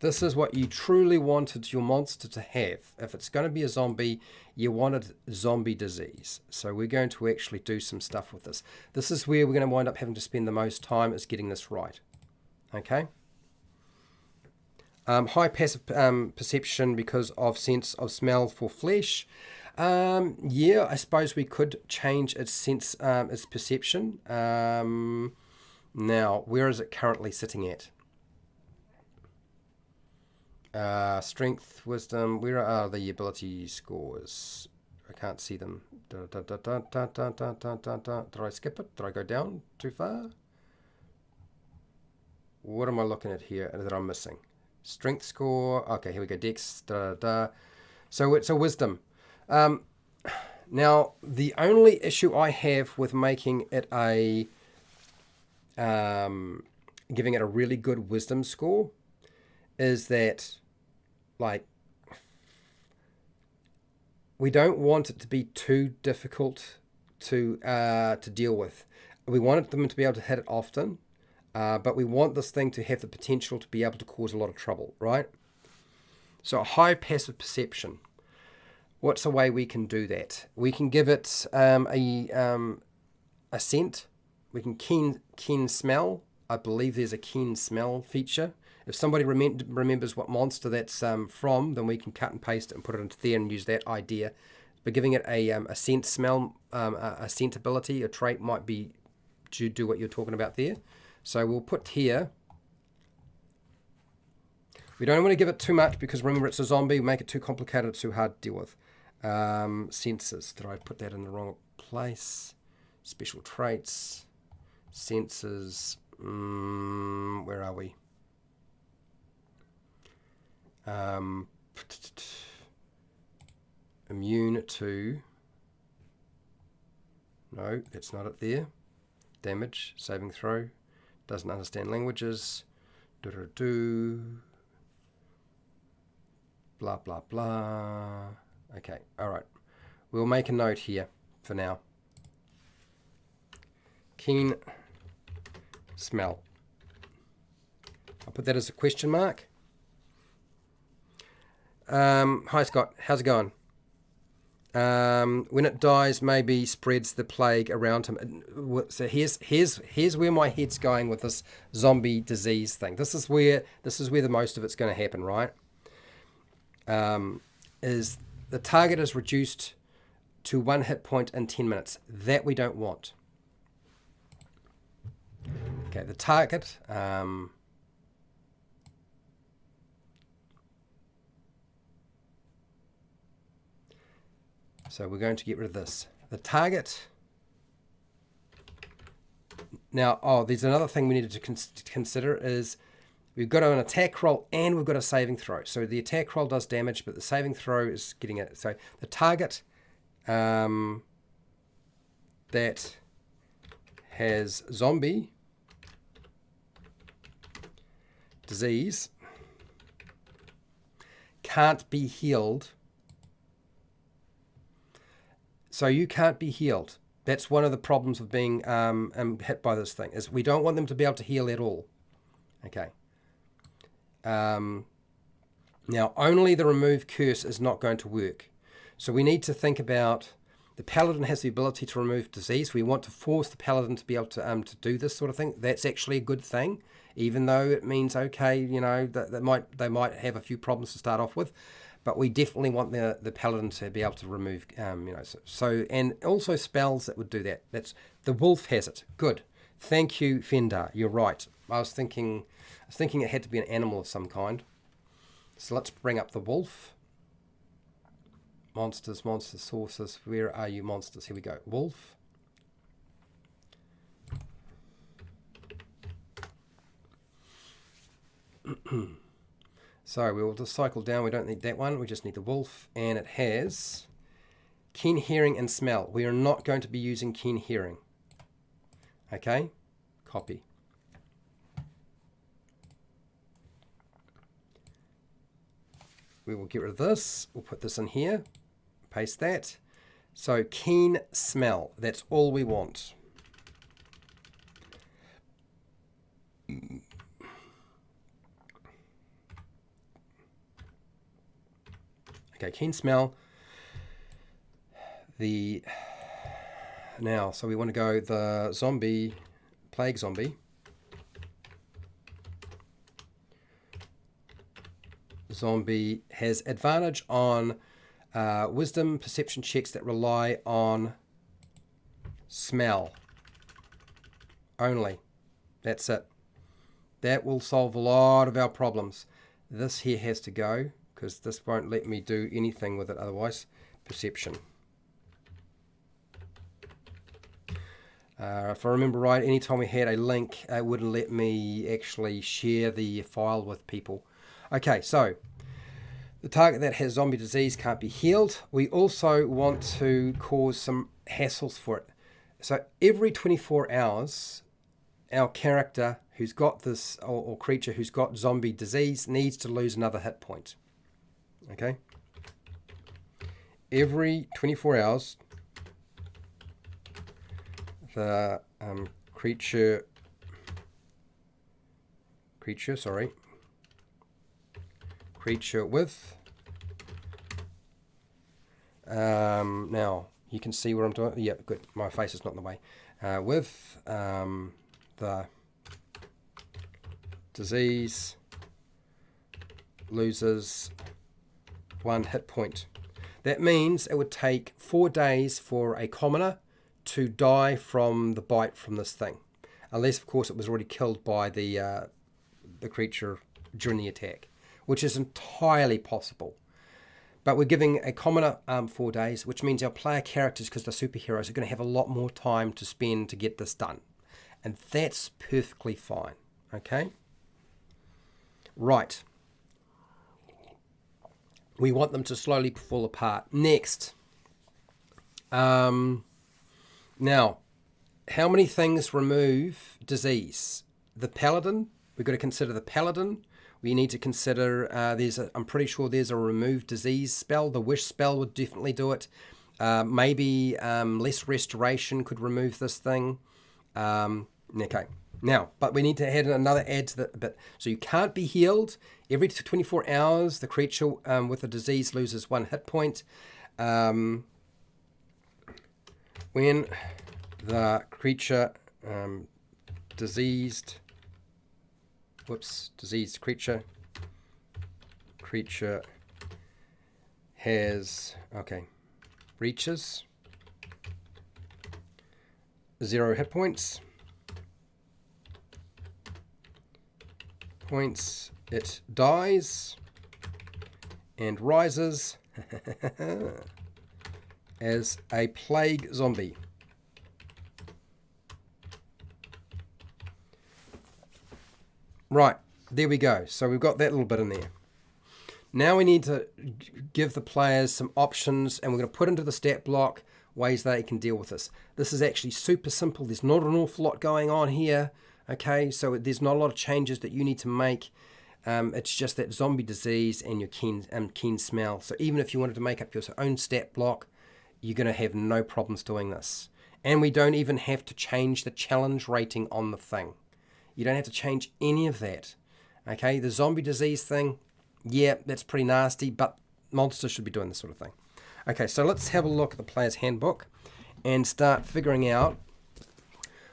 This is what you truly wanted your monster to have. If it's going to be a zombie, you wanted zombie disease. So we're going to actually do some stuff with this. This is where we're going to wind up having to spend the most time, is getting this right. Okay? High passive perception because of sense of smell for flesh. Yeah, I suppose we could change its sense, its perception. Now, where is it currently sitting at? Strength, wisdom, where are the ability scores? I can't see them. Did I skip it? Did I go down too far? What am I looking at here that I'm missing? Strength score. Okay, here we go. Dex. So it's a wisdom. Now, the only issue I have with making it a giving it a really good wisdom score is that, like, we don't want it to be too difficult to deal with. We want them to be able to hit it often, but we want this thing to have the potential to be able to cause a lot of trouble, right? So a high passive perception. What's a way we can do that? We can give it a scent. We can keen smell. I believe there's a keen smell feature. If somebody remembers what monster that's from, then we can cut and paste it and put it into there and use that idea. But giving it a scent smell, a scent ability, a trait might be to do what you're talking about there. So we'll put here. We don't want to give it too much because remember it's a zombie. Make it too complicated, too hard to deal with. Senses. Did I put that in the wrong place? Special traits. Senses. Where are we? Immune to. No, that's not it there. Damage. Saving throw. Doesn't understand languages. Do. Blah, blah, blah. Okay, all right. We'll make a note here for now. Keen smell. I'll put that as a question mark. Hi, Scott. How's it going? When it dies, maybe spreads the plague around him. So here's where my head's going with this zombie disease thing. This is where the most of it's going to happen, right? Is the target is reduced to 1 hit point in 10 minutes. That we don't want. Okay, the target. So we're going to get rid of this. The target. Now, there's another thing we needed to consider is we've got an attack roll and we've got a saving throw. So the attack roll does damage, but the saving throw is getting it. So the target that has zombie disease can't be healed. So you can't be healed. That's one of the problems of being hit by this thing, is we don't want them to be able to heal at all. Okay. Now, only the remove curse is not going to work. So we need to think about, the paladin has the ability to remove disease. We want to force the paladin to be able to do this sort of thing. That's actually a good thing, even though it means, okay, you know, that they might have a few problems to start off with. But we definitely want the paladin to be able to remove, and also spells that would do that. That's the wolf has it. Good, thank you, Fendar. You're right. I was thinking it had to be an animal of some kind. So let's bring up the wolf. Monsters, sources. Where are you, monsters? Here we go. Wolf. So we will just cycle down. We don't need that one. We just need the wolf. And it has keen hearing and smell. We are not going to be using keen hearing. Okay? Copy. We will get rid of this. We'll put this in here. Paste that. So keen smell. That's all we want. Okay, keen smell. Now, so we want to go the zombie, plague zombie. Zombie has advantage on wisdom perception checks that rely on smell only. That's it. That will solve a lot of our problems. This here has to go, because this won't let me do anything with it otherwise. Perception. If I remember right, anytime we had a link, it wouldn't let me actually share the file with people. Okay, so the target that has zombie disease can't be healed. We also want to cause some hassles for it. So every 24 hours, our character who's got this, or creature who's got zombie disease, needs to lose another hit point. Okay? Every 24 hours, the creature with, now you can see what I'm doing. Yeah, good. My face is not in the way. With the disease loses 1 hit point. That means it would take 4 days for a commoner to die from the bite from this thing, unless of course it was already killed by the creature during the attack, which is entirely possible. But we're giving a commoner 4 days, which means our player characters, because they're superheroes, are going to have a lot more time to spend to get this done, and that's perfectly fine. Okay, right. We want them to slowly fall apart. Next, now, how many things remove disease? The paladin. We've got to consider the paladin. We need to consider, I'm pretty sure there's a remove disease spell. The wish spell would definitely do it. Maybe less restoration could remove this thing. Okay. Now, but we need to add another add to the bit. So you can't be healed. Every 24 hours, the creature with the disease loses 1 hit point. When the creature diseased creature has reaches 0 hit points, it dies and rises as a plague zombie. Right, there we go. So we've got that little bit in there. Now we need to give the players some options, and we're going to put into the stat block ways they can deal with this. This is actually super simple. There's not an awful lot going on here. Okay, so there's not a lot of changes that you need to make. It's just that zombie disease and your keen smell. So even if you wanted to make up your own stat block, you're going to have no problems doing this. And we don't even have to change the challenge rating on the thing. You don't have to change any of that. Okay, the zombie disease thing, yeah, that's pretty nasty, but monsters should be doing this sort of thing. Okay, so let's have a look at the player's handbook and start figuring out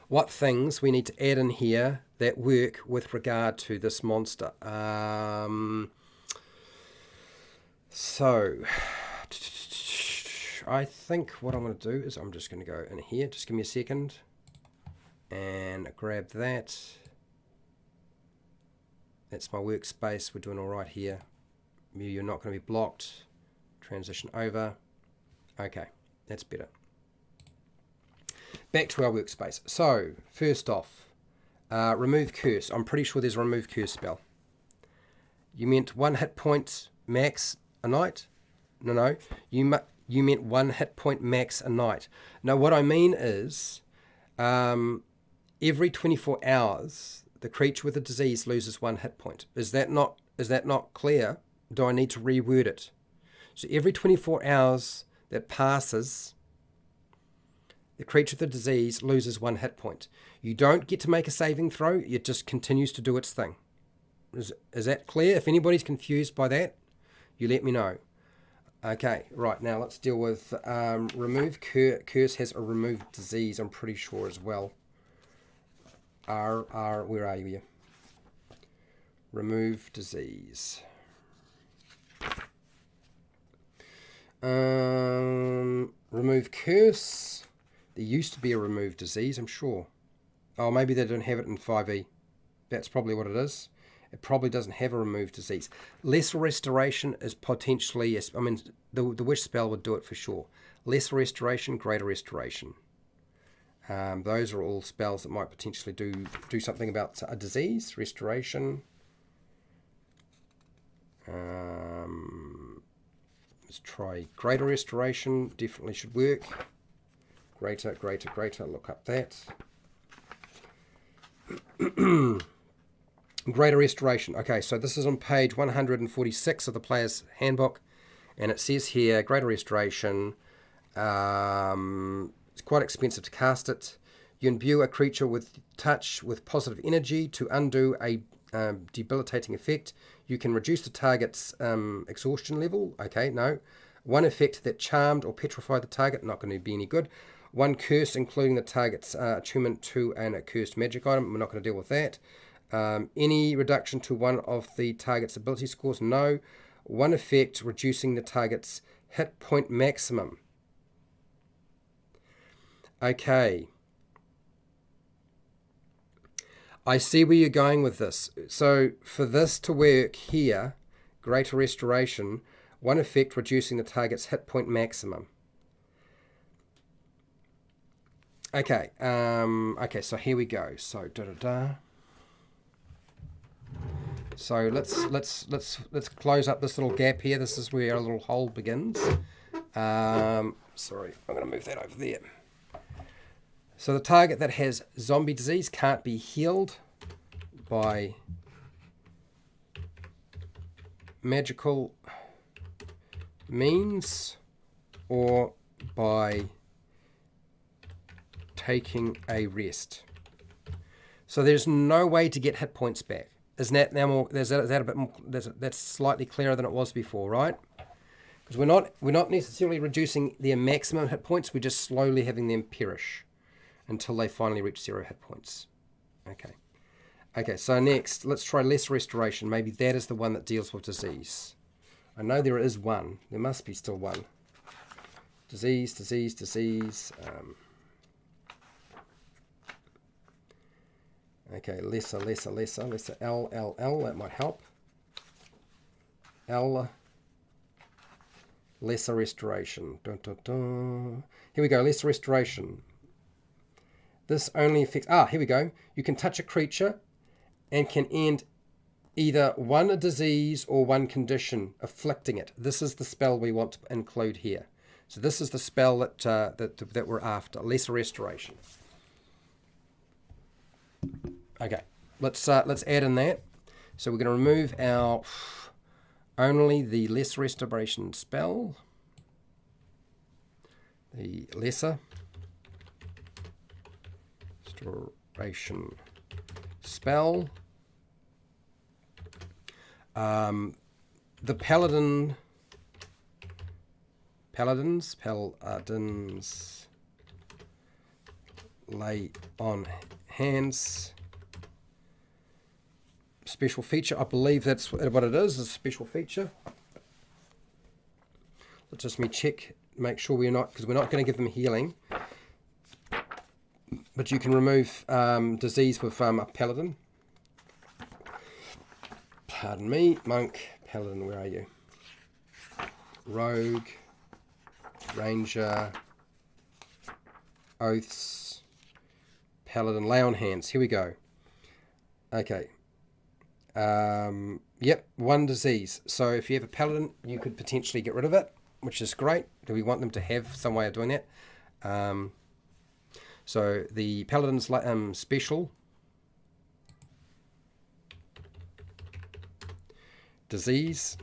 what things we need to add in here that work with regard to this monster. So I think what I'm going to do is I'm just going to go in here. Just give me a second and grab that. That's my workspace. We're doing all right here. You're not going to be blocked. Transition over. Okay, that's better. Back to our workspace. So, first off, remove curse. I'm pretty sure there's a remove curse spell. You meant 1 hit point max a night? No. You meant 1 hit point max a night. No, what I mean is, every 24 hours, the creature with the disease loses 1 hit point. Is that not clear? Do I need to reword it? So every 24 hours that passes, the creature with the disease loses 1 hit point. You don't get to make a saving throw. It just continues to do its thing. Is that clear? If anybody's confused by that, you let me know. Okay, right, now let's deal with remove curse has a remove disease, I'm pretty sure as well. Where are you? Remove disease. Remove curse. There used to be a remove disease, I'm sure. Oh, maybe they don't have it in 5e. That's probably what it is. It probably doesn't have a remove disease. Lesser restoration is potentially, I mean, the wish spell would do it for sure. Lesser restoration, greater restoration. Those are all spells that might potentially do something about a disease. Restoration. Let's try greater restoration. Definitely should work. Greater. Look up that. Greater restoration. Okay, so this is on page 146 of the player's handbook, and it says here, greater restoration. It's quite expensive to cast it. You imbue a creature with touch with positive energy to undo a debilitating effect. You can reduce the target's exhaustion level. Okay, no. One effect that charmed or petrified the target, not going to be any good. One curse, including the target's attunement to an accursed magic item. We're not going to deal with that. Any reduction to one of the target's ability scores? No. One effect, reducing the target's hit point maximum. Okay. I see where you're going with this. So for this to work here, greater restoration, one effect, reducing the target's hit point maximum. Okay. Okay, so here we go. So So let's close up this little gap here. This is where our little hole begins. Sorry, I'm going to move that over there. So the target that has zombie disease can't be healed by magical means or by taking a rest. So there's no way to get hit points back. Isn't that now more? Is that a bit more? That's slightly clearer than it was before, right? Because we're not necessarily reducing their maximum hit points. We're just slowly having them perish until they finally reach 0 hit points. Okay. Okay. So next, let's try less restoration. Maybe that is the one that deals with disease. I know there is one. There must be still one. Disease. Okay, lesser, L, that might help. L, lesser restoration. Dun, dun, dun. Here we go, lesser restoration. This only affects, here we go. You can touch a creature and can end either one disease or one condition afflicting it. This is the spell we want to include here. So this is the spell that we're after, lesser restoration. Okay, let's add in that. So we're going to remove our only the lesser restoration spell. The lesser restoration spell. The paladins lay on hands. Special feature. I believe that's what it is. A special feature. Let's just check, make sure we're not, because we're not going to give them healing. But you can remove disease with a paladin. Pardon me, monk, paladin. Where are you? Rogue, ranger, oaths, paladin. Lay on hands. Here we go. Okay. Yep, one disease. So if you have a paladin, you could potentially get rid of it, which is great. Do we want them to have some way of doing that? So the paladin's special disease,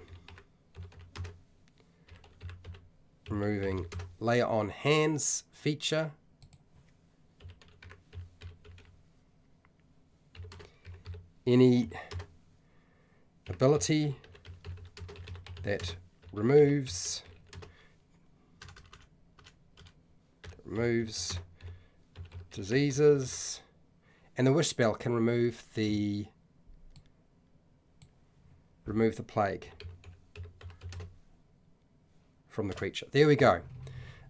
removing layer on hands feature. Any ability that removes diseases, and the wish spell can remove the plague from the creature. There we go.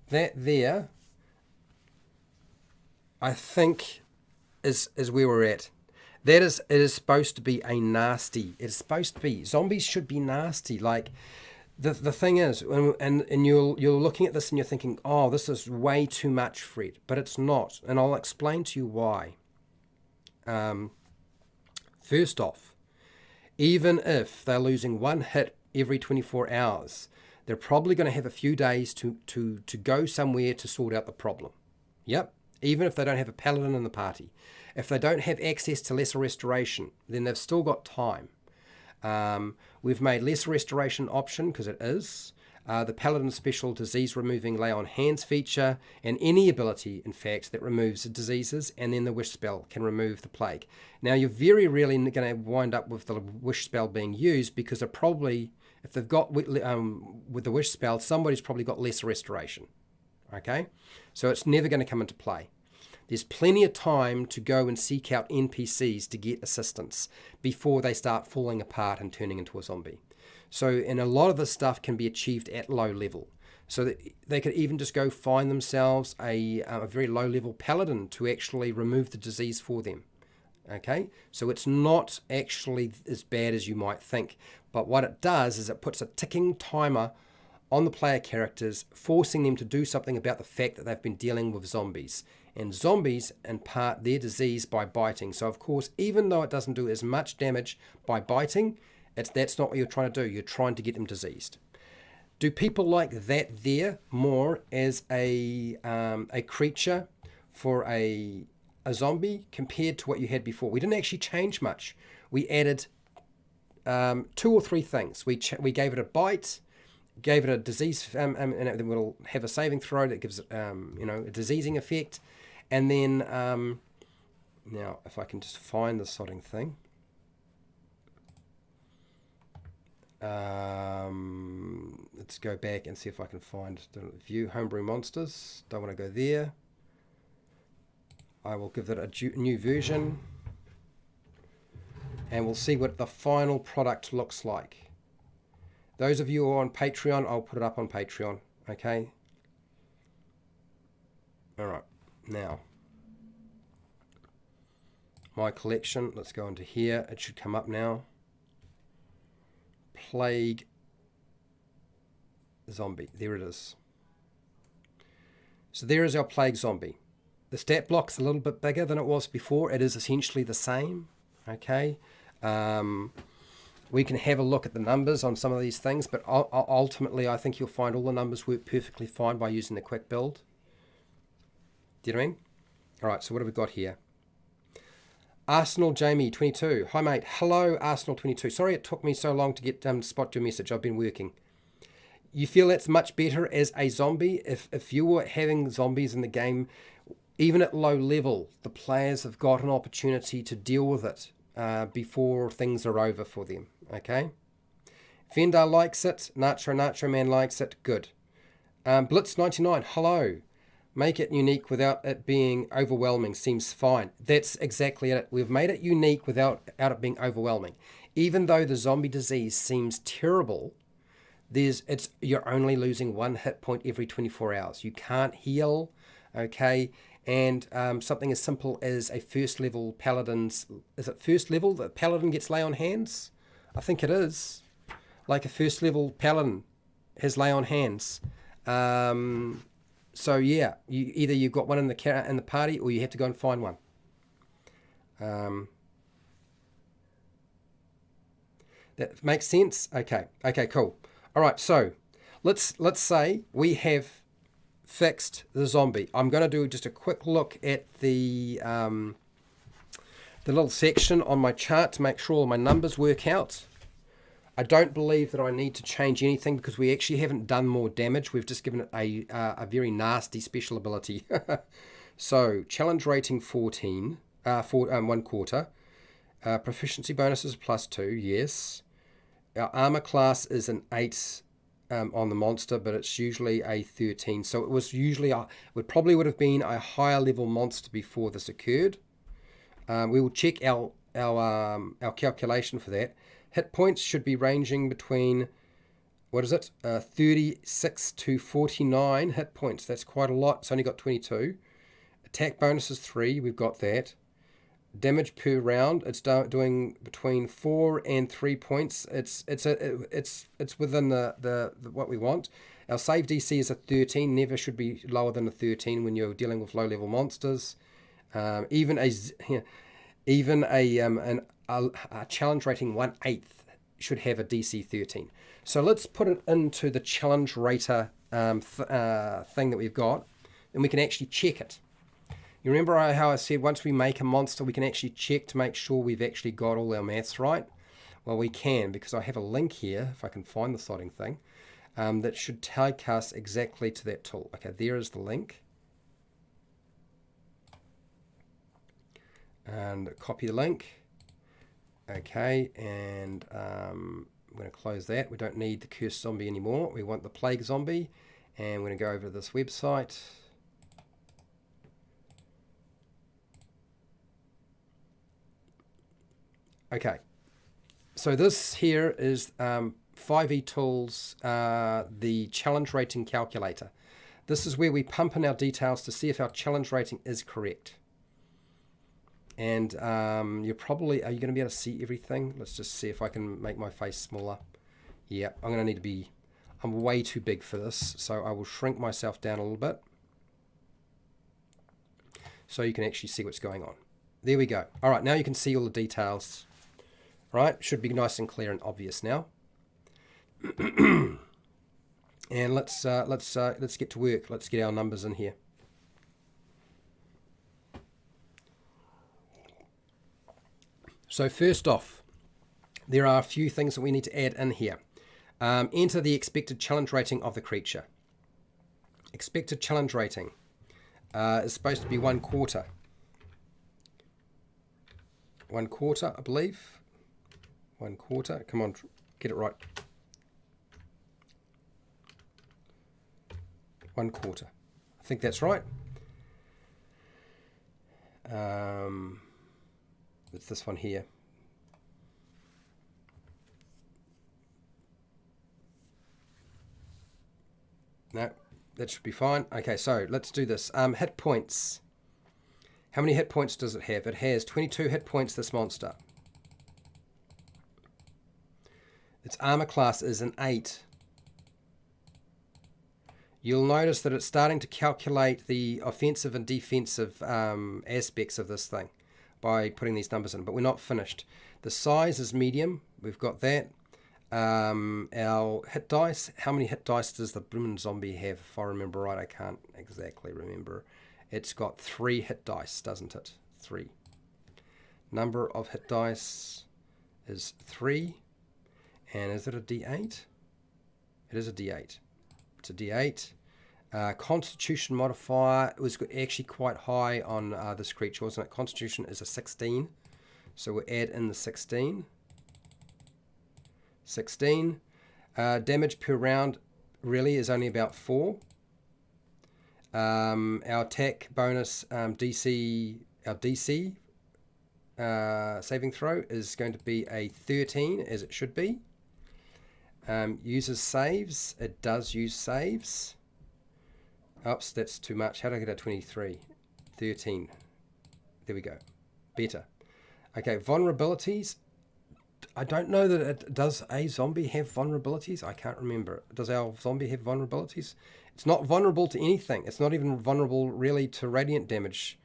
That there, I think, is where we're at. It is supposed to be a nasty. It is supposed to be. Zombies should be nasty. Like, The thing is, and you're looking at this and you're thinking, oh, this is way too much, Fred, but it's not, and I'll explain to you why. First off, even if they're losing one hit every 24 hours, they're probably going to have a few days to go somewhere to sort out the problem. Yep, even if they don't have a paladin in the party. If they don't have access to lesser restoration, then they've still got time. We've made lesser restoration option because it is. The Paladin special disease removing lay on hands feature, and any ability, in fact, that removes diseases, and then the wish spell can remove the plague. Now, you're very rarely going to wind up with the wish spell being used because they're probably, if they've got with the wish spell, somebody's probably got lesser restoration. Okay, so it's never going to come into play. There's plenty of time to go and seek out NPCs to get assistance before they start falling apart and turning into a zombie. So, and a lot of this stuff can be achieved at low level. So that they could even just go find themselves a very low level paladin to actually remove the disease for them. Okay, so it's not actually as bad as you might think. But what it does is it puts a ticking timer on the player characters, forcing them to do something about the fact that they've been dealing with zombies. And zombies impart their disease by biting. So, of course, even though it doesn't do as much damage by biting, that's not what you're trying to do. You're trying to get them diseased. Do people like that there more as a creature for a zombie compared to what you had before? We didn't actually change much. We added 2 or 3 things. We gave it a bite, gave it a disease, and it will have a saving throw that gives it a diseasing effect. And then now, if I can just find the sodding thing. Let's go back and see if I can find the view homebrew monsters. Don't want to go there. I will give it a new version, and we'll see what the final product looks like. Those of you who are on Patreon, I'll put it up on Patreon. Okay. All right. Now, my collection. Let's go into here. It should come up now. Plague zombie. There it is. So there is our plague zombie. The stat block's a little bit bigger than it was before. It is essentially the same. Okay. We can have a look at the numbers on some of these things, but ultimately I think you'll find all the numbers work perfectly fine by using the quick build. Do you know what I mean? All right, so what have we got here? Arsenal Jamie 22. Hi mate. Hello Arsenal 22. Sorry it took me so long to get spot your message. I've been working. You feel that's much better as a zombie? If you were having zombies in the game, even at low level, the players have got an opportunity to deal with it before things are over for them. Okay? Fendar likes it. Nacho Man likes it. Good. Blitz 99. Hello. Make it unique without it being overwhelming seems fine. That's exactly it. We've made it unique without it being overwhelming. Even though the zombie disease seems terrible, you're only losing 1 hit point every 24 hours. You can't heal, okay? And something as simple as a first level paladin's... Is it first level that paladin gets lay on hands? I think it is. Like a first level paladin has lay on hands. So yeah, you've got one in the party, or you have to go and find one. That makes sense. Okay, cool. All right, so let's say we have fixed the zombie. I'm going to do just a quick look at the little section on my chart to make sure all my numbers work out. I don't believe that I need to change anything because we actually haven't done more damage. We've just given it a very nasty special ability. So, challenge rating 14, 1 quarter. Proficiency bonuses +2, yes. Our armor class is an 8 on the monster, but it's usually a 13. So it was usually, would have been a higher level monster before this occurred. We will check our calculation for that. Hit points should be ranging between, 36 to 49 hit points. That's quite a lot. It's only got 22. Attack bonus is 3. We've got that. damage per round. It's doing between 4 and 3 points. It's within the what we want. Our save DC is a 13. Never should be lower than a 13 when you're dealing with low level monsters. Even a challenge rating 1/8 should have a DC 13. So let's put it into the challenge rater thing that we've got, and we can actually check it. You remember how I said once we make a monster, we can actually check to make sure we've actually got all our maths right? Well, we can, because I have a link here, if I can find the slotting thing, that should take us exactly to that tool. Okay, there is the link. And copy the link. Okay, and I'm going to close that. We don't need the cursed zombie anymore. We want the plague zombie. And we're going to go over to this website. Okay, so this here is 5e Tools, the challenge rating calculator. This is where we pump in our details to see if our challenge rating is correct. And are you going to be able to see everything? Let's just see if I can make my face smaller. Yeah, I'm going to need to be, I'm way too big for this, so I will shrink myself down a little bit so you can actually see what's going on. There we go. All right, now you can see all the details. Right, should be nice and clear and obvious now. And let's get to work. Let's get our numbers in here. So first off, there are a few things that we need to add in here. Enter the expected challenge rating of the creature. Expected challenge rating is supposed to be 1/4. 1/4, I believe. 1/4. Come on, get it right. 1/4. I think that's right. It's this one here. No, that should be fine. Okay, so let's do this. Hit points. How many hit points does it have? It has 22 hit points, this monster. Its armor class is an 8. You'll notice that it's starting to calculate the offensive and defensive aspects of this thing by putting these numbers in, but we're not finished. The size is medium. We've got that. Our hit dice. How many hit dice does the bloomin' zombie have? If I remember right, I can't exactly remember. It's got 3 hit dice, doesn't it? 3. Number of hit dice is 3. And is it a D8? It is a D8. It's a D8. Constitution modifier was actually quite high on this creature, wasn't it? Constitution is a 16. So we'll add in the 16. 16. Damage per round really is only about 4. Our attack bonus DC, our DC saving throw is going to be a 13, as it should be. Uses saves. It does use saves. Oops, that's too much. How did I get a 23? 13. There we go. Better. Okay, vulnerabilities. I don't know that it does. A zombie have vulnerabilities? I can't remember. Does our zombie have vulnerabilities? It's not vulnerable to anything. It's not even vulnerable really to radiant damage.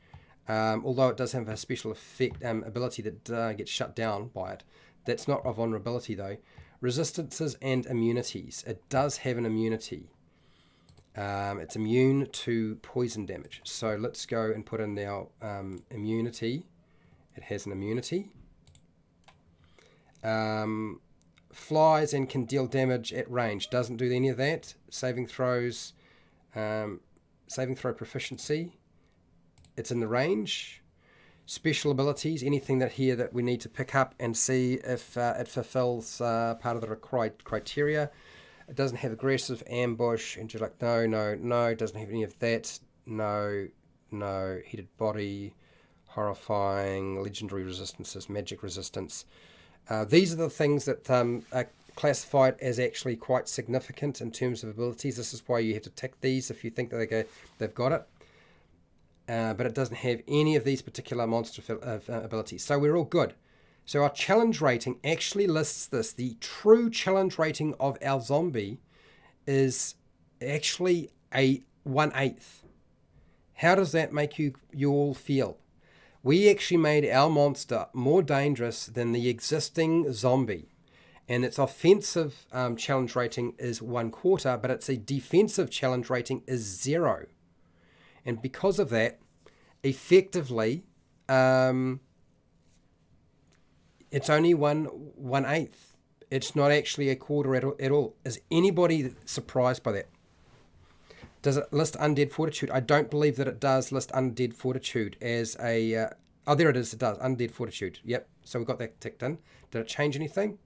Although it does have a special effect ability that gets shut down by it. That's not a vulnerability though. Resistances and immunities. It does have an immunity. It's immune to poison damage. So let's go and put in our immunity. It has an immunity. Flies and can deal damage at range. Doesn't do any of that. Saving throws. Saving throw proficiency. It's in the range. Special abilities, anything that here that we need to pick up and see if it fulfills part of the required criteria. It doesn't have aggressive, ambush, intellect, no. It doesn't have any of that. No. Heated body, horrifying, legendary resistances, magic resistance. These are the things that are classified as actually quite significant in terms of abilities. This is why you have to tick these if you think that they've got it. but it doesn't have any of these particular monster abilities. So we're all good. So our challenge rating actually lists this. The true challenge rating of our zombie is actually a 1/8. How does that make you all feel? We actually made our monster more dangerous than the existing zombie. And its offensive challenge rating is 1/4, but its a defensive challenge rating is 0. And because of that, effectively, it's only 1/8. It's not actually a quarter at all. Is anybody surprised by that? Does it list Undead Fortitude? I don't believe that it does list Undead Fortitude as a... oh, there it is. It does. Undead Fortitude. Yep. So we got that ticked in. Did it change anything?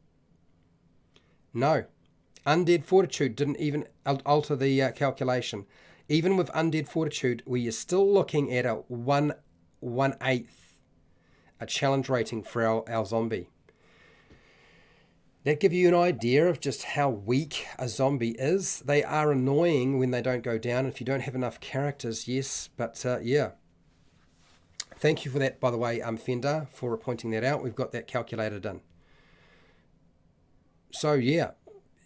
No. Undead Fortitude didn't even alter the calculation. Even with Undead Fortitude, we are still looking at a 1/8 a challenge rating for our zombie. That gives you an idea of just how weak a zombie is. They are annoying when they don't go down. If you don't have enough characters, yes. But yeah. Thank you for that, by the way, Fender, for pointing that out. We've got that calculated in. So yeah,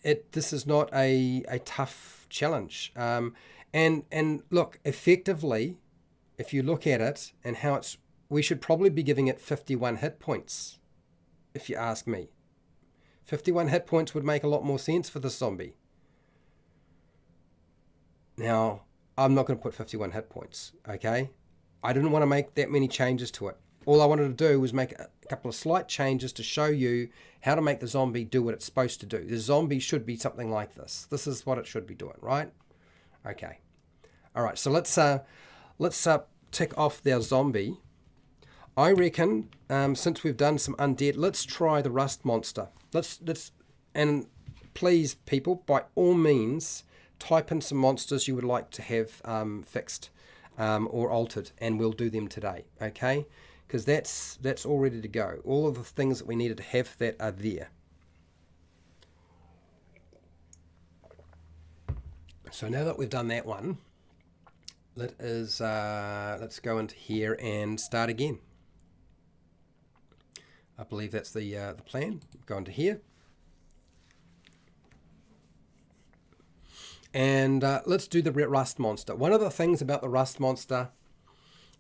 this is not a tough challenge. And look, effectively, if you look at it and how it's, we should probably be giving it 51 hit points, if you ask me. 51 hit points would make a lot more sense for this zombie. Now, I'm not going to put 51 hit points, okay? I didn't want to make that many changes to it. All I wanted to do was make a couple of slight changes to show you how to make the zombie do what it's supposed to do. The zombie should be something like this. This is what it should be doing, right? Okay. All right, so let's tick off their zombie. I reckon, since we've done some undead, let's try the rust monster. And please, people, by all means, type in some monsters you would like to have fixed or altered, and we'll do them today, okay? Because that's all ready to go. All of the things that we needed to have that are there. So now that we've done that one, let's go into here and start again. I believe that's the plan. Go into here. And let's do the rust monster. One of the things about the rust monster,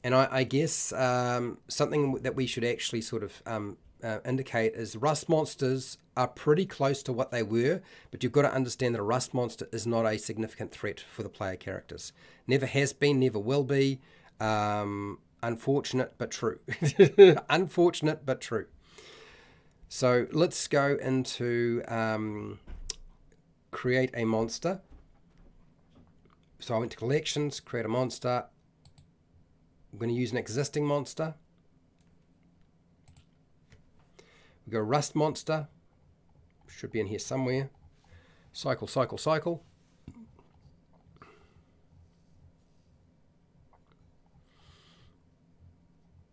and I guess something that we should actually sort of indicate is rust monsters are pretty close to what they were, but you've got to understand that a rust monster is not a significant threat for the player characters. Never has been, never will be. Unfortunate, but true. Unfortunate, but true. So let's go into create a monster. So I went to collections, create a monster. I'm going to use an existing monster. We go rust monster. Should be in here somewhere. Cycle, cycle, cycle.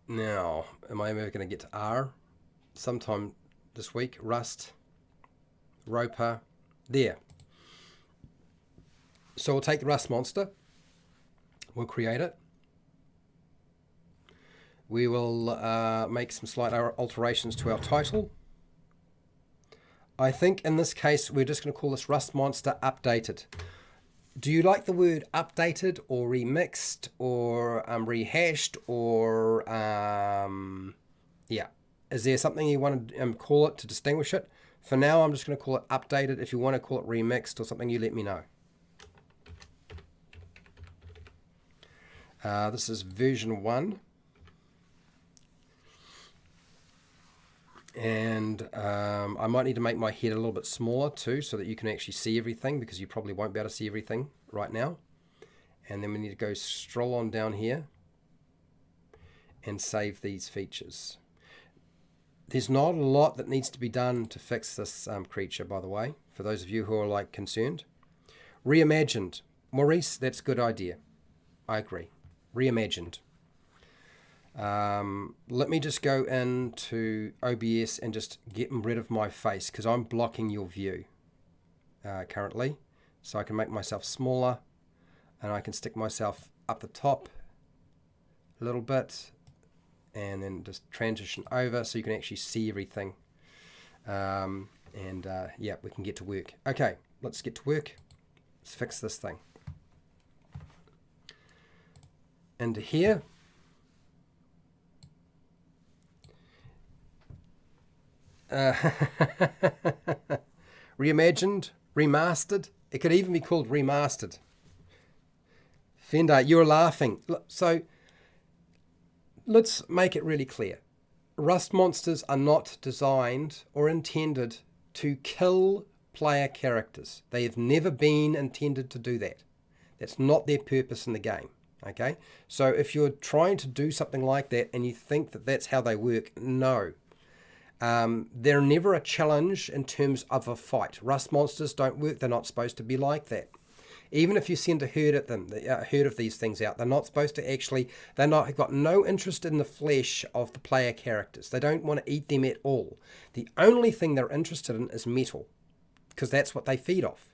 Now, am I ever going to get to R? Sometime this week. Rust, Roper, there. So we'll take the rust monster. We'll create it. We will make some slight alterations to our title. I think in this case, we're just going to call this rust monster updated. Do you like the word updated or remixed or rehashed or, yeah. Is there something you want to call it to distinguish it? For now, I'm just going to call it updated. If you want to call it remixed or something, you let me know. This is version 1. And I might need to make my head a little bit smaller too, so that you can actually see everything, because you probably won't be able to see everything right now. And then we need to go stroll on down here and save these features. There's not a lot that needs to be done to fix this creature, by the way, for those of you who are like concerned. Reimagined. Maurice, that's a good idea. I agree. Reimagined. Let me just go into OBS and just get rid of my face, because I'm blocking your view currently. So I can make myself smaller, and I can stick myself up the top a little bit, and then just transition over so you can actually see everything. Yeah, we can get to work. Okay, let's get to work. Let's fix this thing. Into here. Reimagined, remastered. It could even be called remastered. Fender, you're laughing. So let's make it really clear. Rust monsters are not designed or intended to kill player characters. They have never been intended to do that. That's not their purpose in the game. Okay? So if you're trying to do something like that and you think that that's how they work, no. They're never a challenge in terms of a fight. Rust monsters don't work. They're not supposed to be like that. Even if you send a herd at them, a herd of these things out, they're not supposed to actually, they've got no interest in the flesh of the player characters. They don't want to eat them at all. The only thing they're interested in is metal, because that's what they feed off.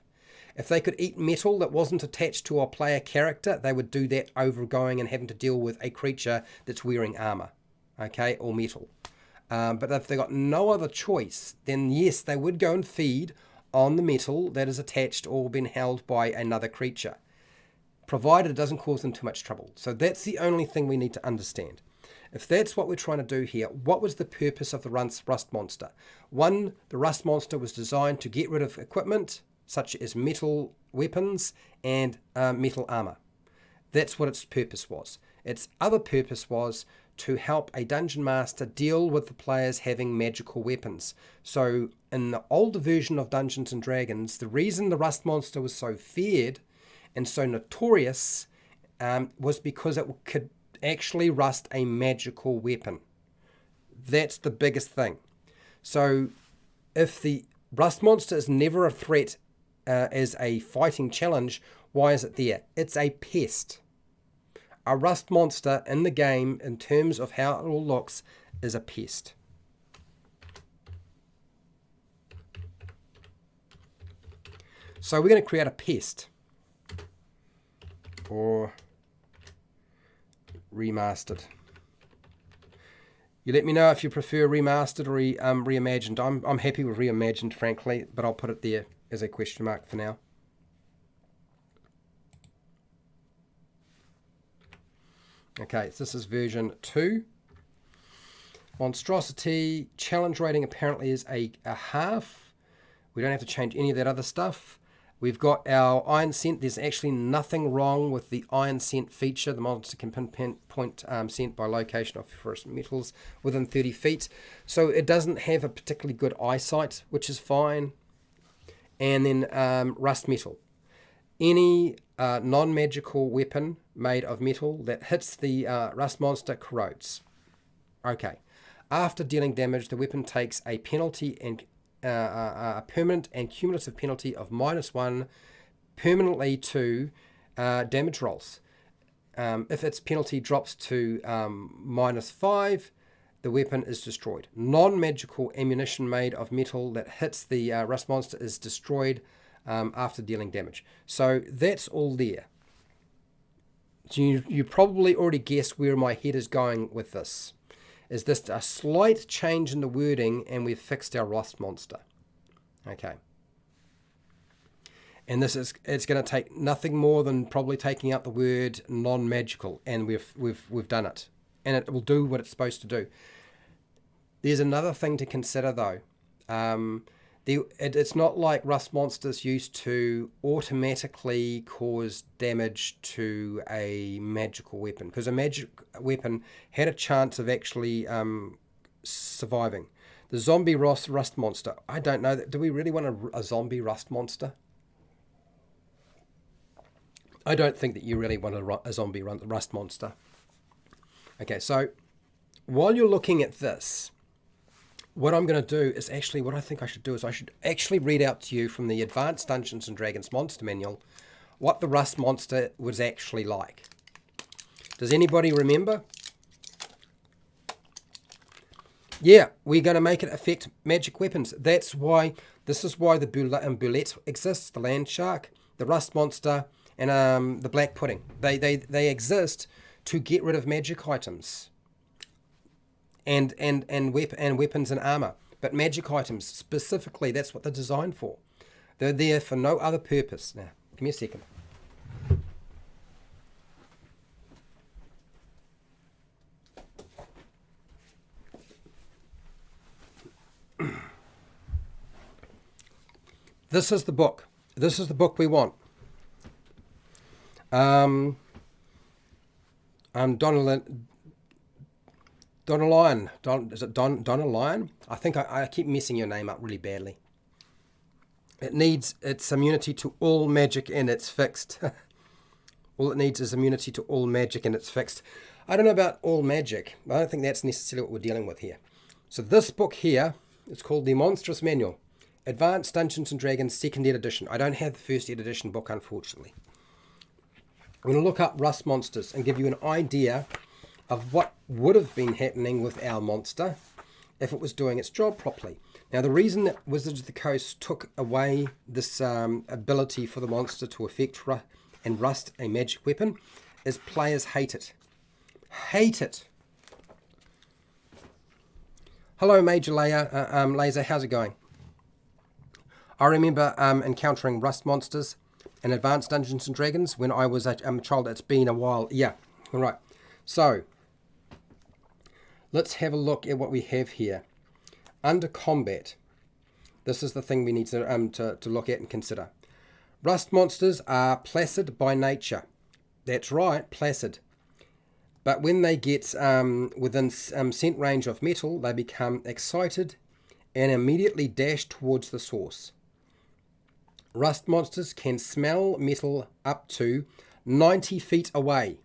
If they could eat metal that wasn't attached to a player character, they would do that over going and having to deal with a creature that's wearing armor, okay, or metal. But if they've got no other choice, then yes, they would go and feed on the metal that is attached or been held by another creature, provided it doesn't cause them too much trouble. So that's the only thing we need to understand. If that's what we're trying to do here, what was the purpose of the rust monster? One, the rust monster was designed to get rid of equipment, such as metal weapons and metal armor. That's what its purpose was. Its other purpose was to help a dungeon master deal with the players having magical weapons. So in the older version of Dungeons and Dragons, the reason the rust monster was so feared and so notorious was because it could actually rust a magical weapon. That's the biggest thing. So if the rust monster is never a threat as a fighting challenge, why is it there? It's a pest. A rust monster in the game, in terms of how it all looks, is a pest. So we're going to create a pest. Or remastered. You let me know if you prefer remastered or reimagined. I'm happy with reimagined, frankly, but I'll put it there as a question mark for now. Okay, so this is version 2. Monstrosity challenge rating apparently is a half. We don't have to change any of that other stuff. We've got our iron scent. There's actually nothing wrong with the iron scent feature. The monster can pinpoint scent by location of ferrous metals within 30 feet. So it doesn't have a particularly good eyesight, which is fine. And then rust metal. Any non-magical weapon made of metal that hits the rust monster corrodes. Okay. After dealing damage, the weapon takes a penalty and a permanent and cumulative penalty of -1 permanently to damage rolls. If its penalty drops to -5, the weapon is destroyed. Non-magical ammunition made of metal that hits the rust monster is destroyed after dealing damage. So that's all there. So you probably already guessed where my head is going with this. Is this a slight change in the wording and we've fixed our rust monster? Okay. And it's going to take nothing more than probably taking out the word non-magical, and we've done it. And it will do what it's supposed to do. There's another thing to consider though. It's not like rust monsters used to automatically cause damage to a magical weapon, because a magic weapon had a chance of actually surviving. The zombie rust monster, I don't know. Do we really want a zombie rust monster? I don't think that you really want a zombie rust monster. Okay, so while you're looking at this, what I'm going to do is actually, what I think I should do is I should actually read out to you from the Advanced Dungeons & Dragons Monster Manual what the rust monster was actually like. Does anybody remember? Yeah, we're going to make it affect magic weapons. This is why the Bulette exists, the land shark, the rust monster, and the black pudding. They exist to get rid of magic items and weapons and armor. But magic items specifically, that's what they're designed for. They're there for no other purpose. Now, give me a second. This is the book. This is the book we want. Donalion. Is it Donalion? I think I keep messing your name up really badly. It needs its immunity to all magic and it's fixed. All it needs is immunity to all magic and it's fixed. I don't know about all magic. I don't think that's necessarily what we're dealing with here. So this book here is called The Monstrous Manual. Advanced Dungeons & Dragons 2nd edition. I don't have the 1st edition book, unfortunately. I'm going to look up rust monsters and give you an idea of what would have been happening with our monster if it was doing its job properly. Now, the reason that Wizards of the Coast took away this ability for the monster to affect and rust a magic weapon is players hate it. Hate it. Hello, Major Laser. How's it going? I remember encountering rust monsters in Advanced Dungeons & Dragons when I was a child. It's been a while. Yeah, all right. So, let's have a look at what we have here. Under combat, this is the thing we need to look at and consider. Rust monsters are placid by nature. That's right, placid. But when they get within scent range of metal, they become excited and immediately dash towards the source. Rust monsters can smell metal up to 90 feet away.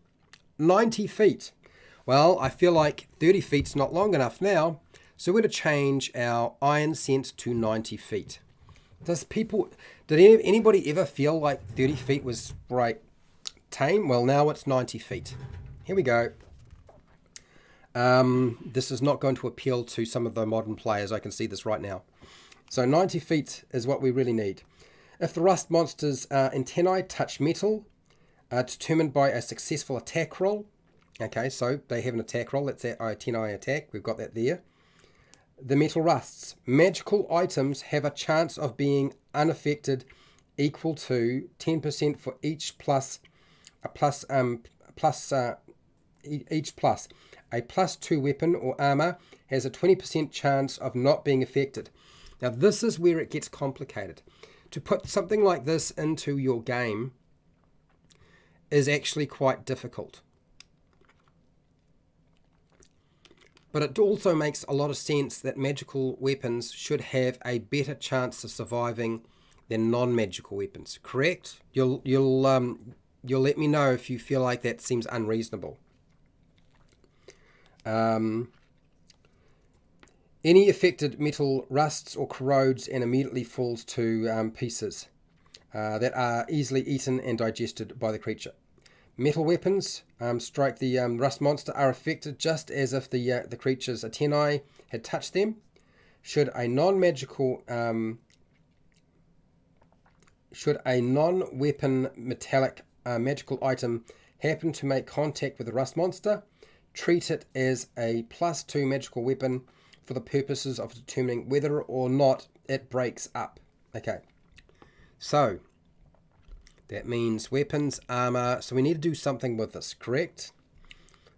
90 feet. Well, I feel like 30 feet's not long enough now, so we're going to change our iron scent to 90 feet. Did anybody ever feel like 30 feet was right tame? Well, now it's 90 feet. Here we go. This is not going to appeal to some of the modern players. I can see this right now. So 90 feet is what we really need. If the rust monster's antennae touch metal, determined by a successful attack roll. Okay, so they have an attack roll. That's that antennae attack. We've got that there. The metal rusts. Magical items have a chance of being unaffected equal to 10% for each plus. A +2 weapon or armor has a 20% chance of not being affected. Now this is where it gets complicated. To put something like this into your game is actually quite difficult. But it also makes a lot of sense that magical weapons should have a better chance of surviving than non-magical weapons. Correct? You'll let me know if you feel like that seems unreasonable. Any affected metal rusts or corrodes and immediately falls to pieces that are easily eaten and digested by the creature. Metal weapons strike the rust monster are affected just as if the creature's antennae had touched them. Should a non-weapon metallic magical item happen to make contact with the rust monster, treat it as a +2 magical weapon for the purposes of determining whether or not it breaks up. Okay, so that means weapons, armor. So we need to do something with this, correct?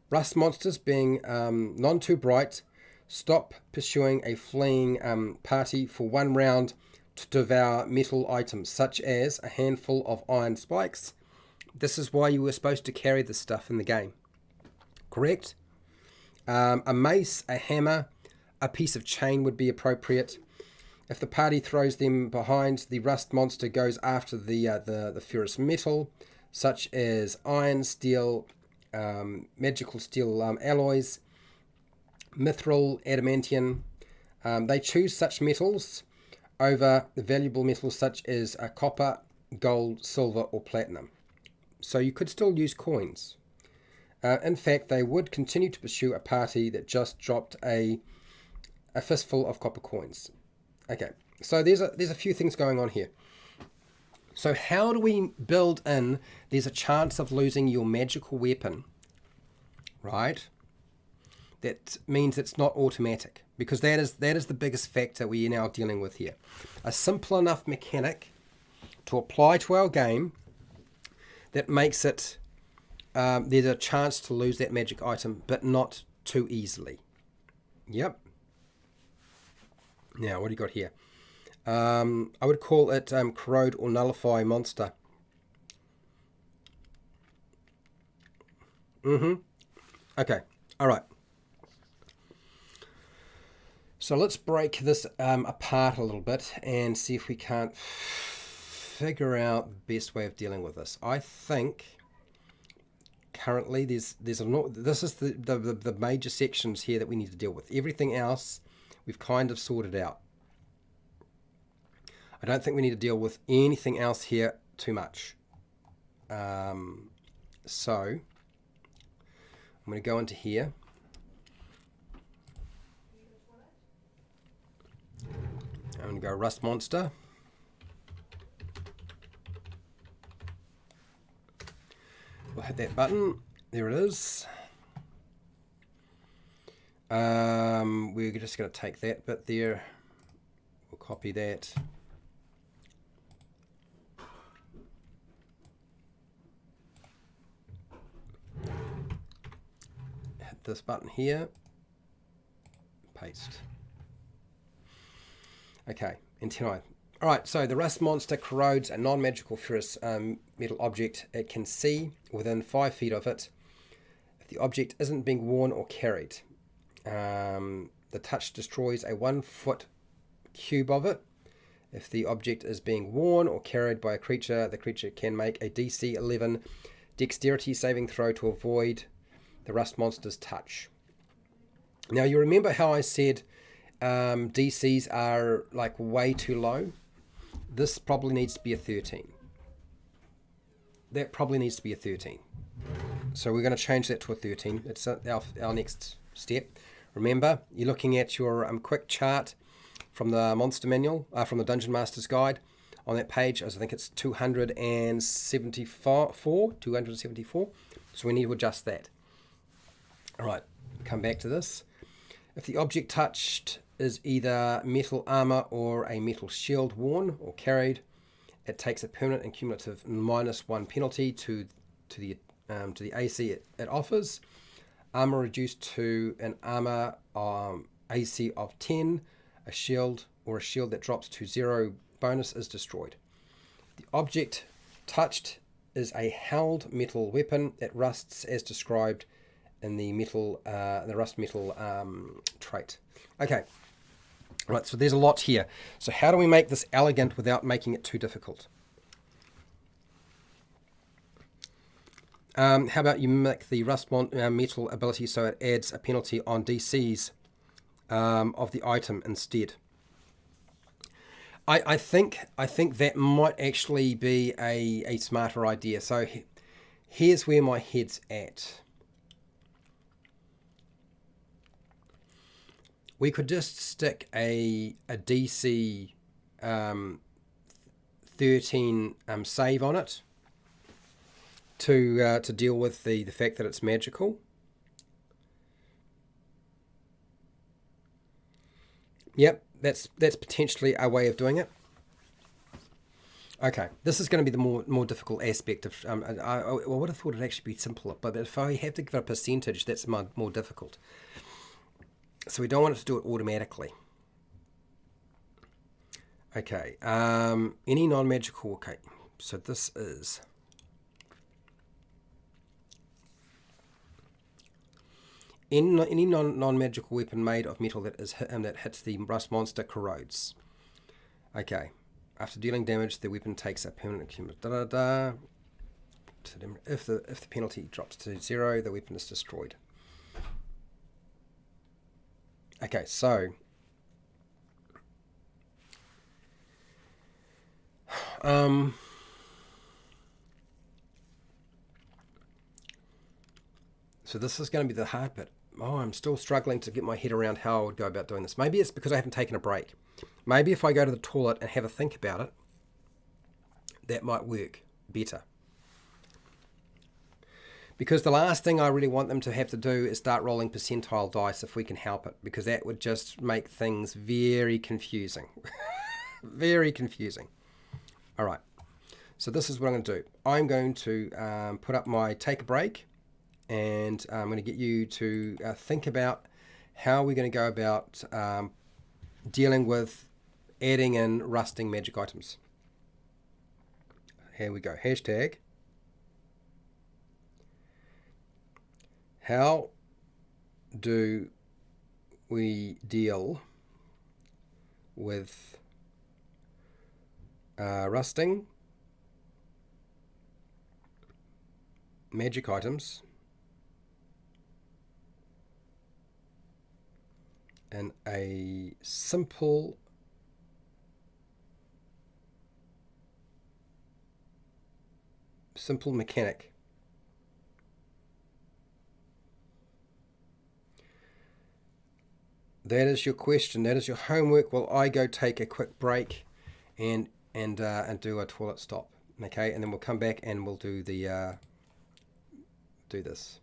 Rust monsters being none too bright, stop pursuing a fleeing party for 1 round to devour metal items, such as a handful of iron spikes. This is why you were supposed to carry this stuff in the game, correct? A mace, a hammer, a piece of chain would be appropriate. If the party throws them behind, the rust monster goes after the ferrous metal, such as iron, steel, magical steel alloys, mithril, adamantium. They choose such metals over the valuable metals such as copper, gold, silver, or platinum. So you could still use coins. In fact, they would continue to pursue a party that just dropped a fistful of copper coins. Okay, so there's a few things going on here. So how do we build in there's a chance of losing your magical weapon right? That means it's not automatic, because that is the biggest factor we are now dealing with here. A simple enough mechanic to apply to our game that makes it there's a chance to lose that magic item, but not too easily. Yep. Now, what do you got here? I would call it corrode or nullify monster. Okay. All right. So let's break this apart a little bit and see if we can't figure out the best way of dealing with this. I think currently this is the major sections here that we need to deal with. Everything else we've kind of sorted out. I don't think we need to deal with anything else here too much. So I'm going to go into here. I'm going to go Rust Monster. We'll hit that button. There it is. We're just going to take that bit there. We'll copy that. Hit this button here. Paste. Okay, until I... Alright, so the Rust Monster corrodes a non-magical ferrous metal object it can see within 5 feet of it if the object isn't being worn or carried. The touch destroys a 1 foot cube of it. If the object is being worn or carried by a creature, the creature can make a DC 11 dexterity saving throw to avoid the Rust Monster's touch. Now, you remember how I said DCs are like way too low? This probably needs to be a 13. That probably needs to be a 13. So we're going to change that to a 13. It's our next step. Remember, you're looking at your quick chart from the monster manual, from the Dungeon Master's Guide. On that page, I think it's 274. So we need to adjust that. All right, come back to this. If the object touched is either metal armor or a metal shield worn or carried, it takes a permanent and cumulative -1 penalty to the AC it offers. Armor reduced to an armor AC of 10. A shield that drops to 0 bonus is destroyed. The object touched is a held metal weapon. It rusts as described in the rust metal trait. Okay. Right, so there's a lot here. So how do we make this elegant without making it too difficult? How about you make the rust metal ability so it adds a penalty on DCs of the item instead? I think that might actually be a smarter idea. So here's where my head's at. We could just stick a DC 13 save on it to deal with the fact that it's magical. Yep, that's potentially a way of doing it. Okay, this is going to be the more difficult aspect of. I would have thought it'd actually be simpler, but if I have to give a percentage, that's more difficult. So we don't want it to do it automatically. Okay, any non-magical. Okay, so this is. Any non-magical weapon made of metal that hits the Rust Monster corrodes. Okay. After dealing damage, the weapon takes a permanent cumulative. If the penalty drops to 0, the weapon is destroyed. Okay, so so this is going to be the hard bit. Oh, I'm still struggling to get my head around how I would go about doing this. Maybe it's because I haven't taken a break. Maybe if I go to the toilet and have a think about it, that might work better. Because the last thing I really want them to have to do is start rolling percentile dice if we can help it, because that would just make things very confusing. Very confusing. All right, so this is what I'm going to do. I'm going to put up my take a break, and I'm going to get you to think about how we're going to go about dealing with adding in rusting magic items. Here we go. Hashtag. How do we deal with rusting magic items in a simple mechanic? That is your question. That is your homework. While I go take a quick break and do a toilet stop. Okay, and then we'll come back and we'll do the do this.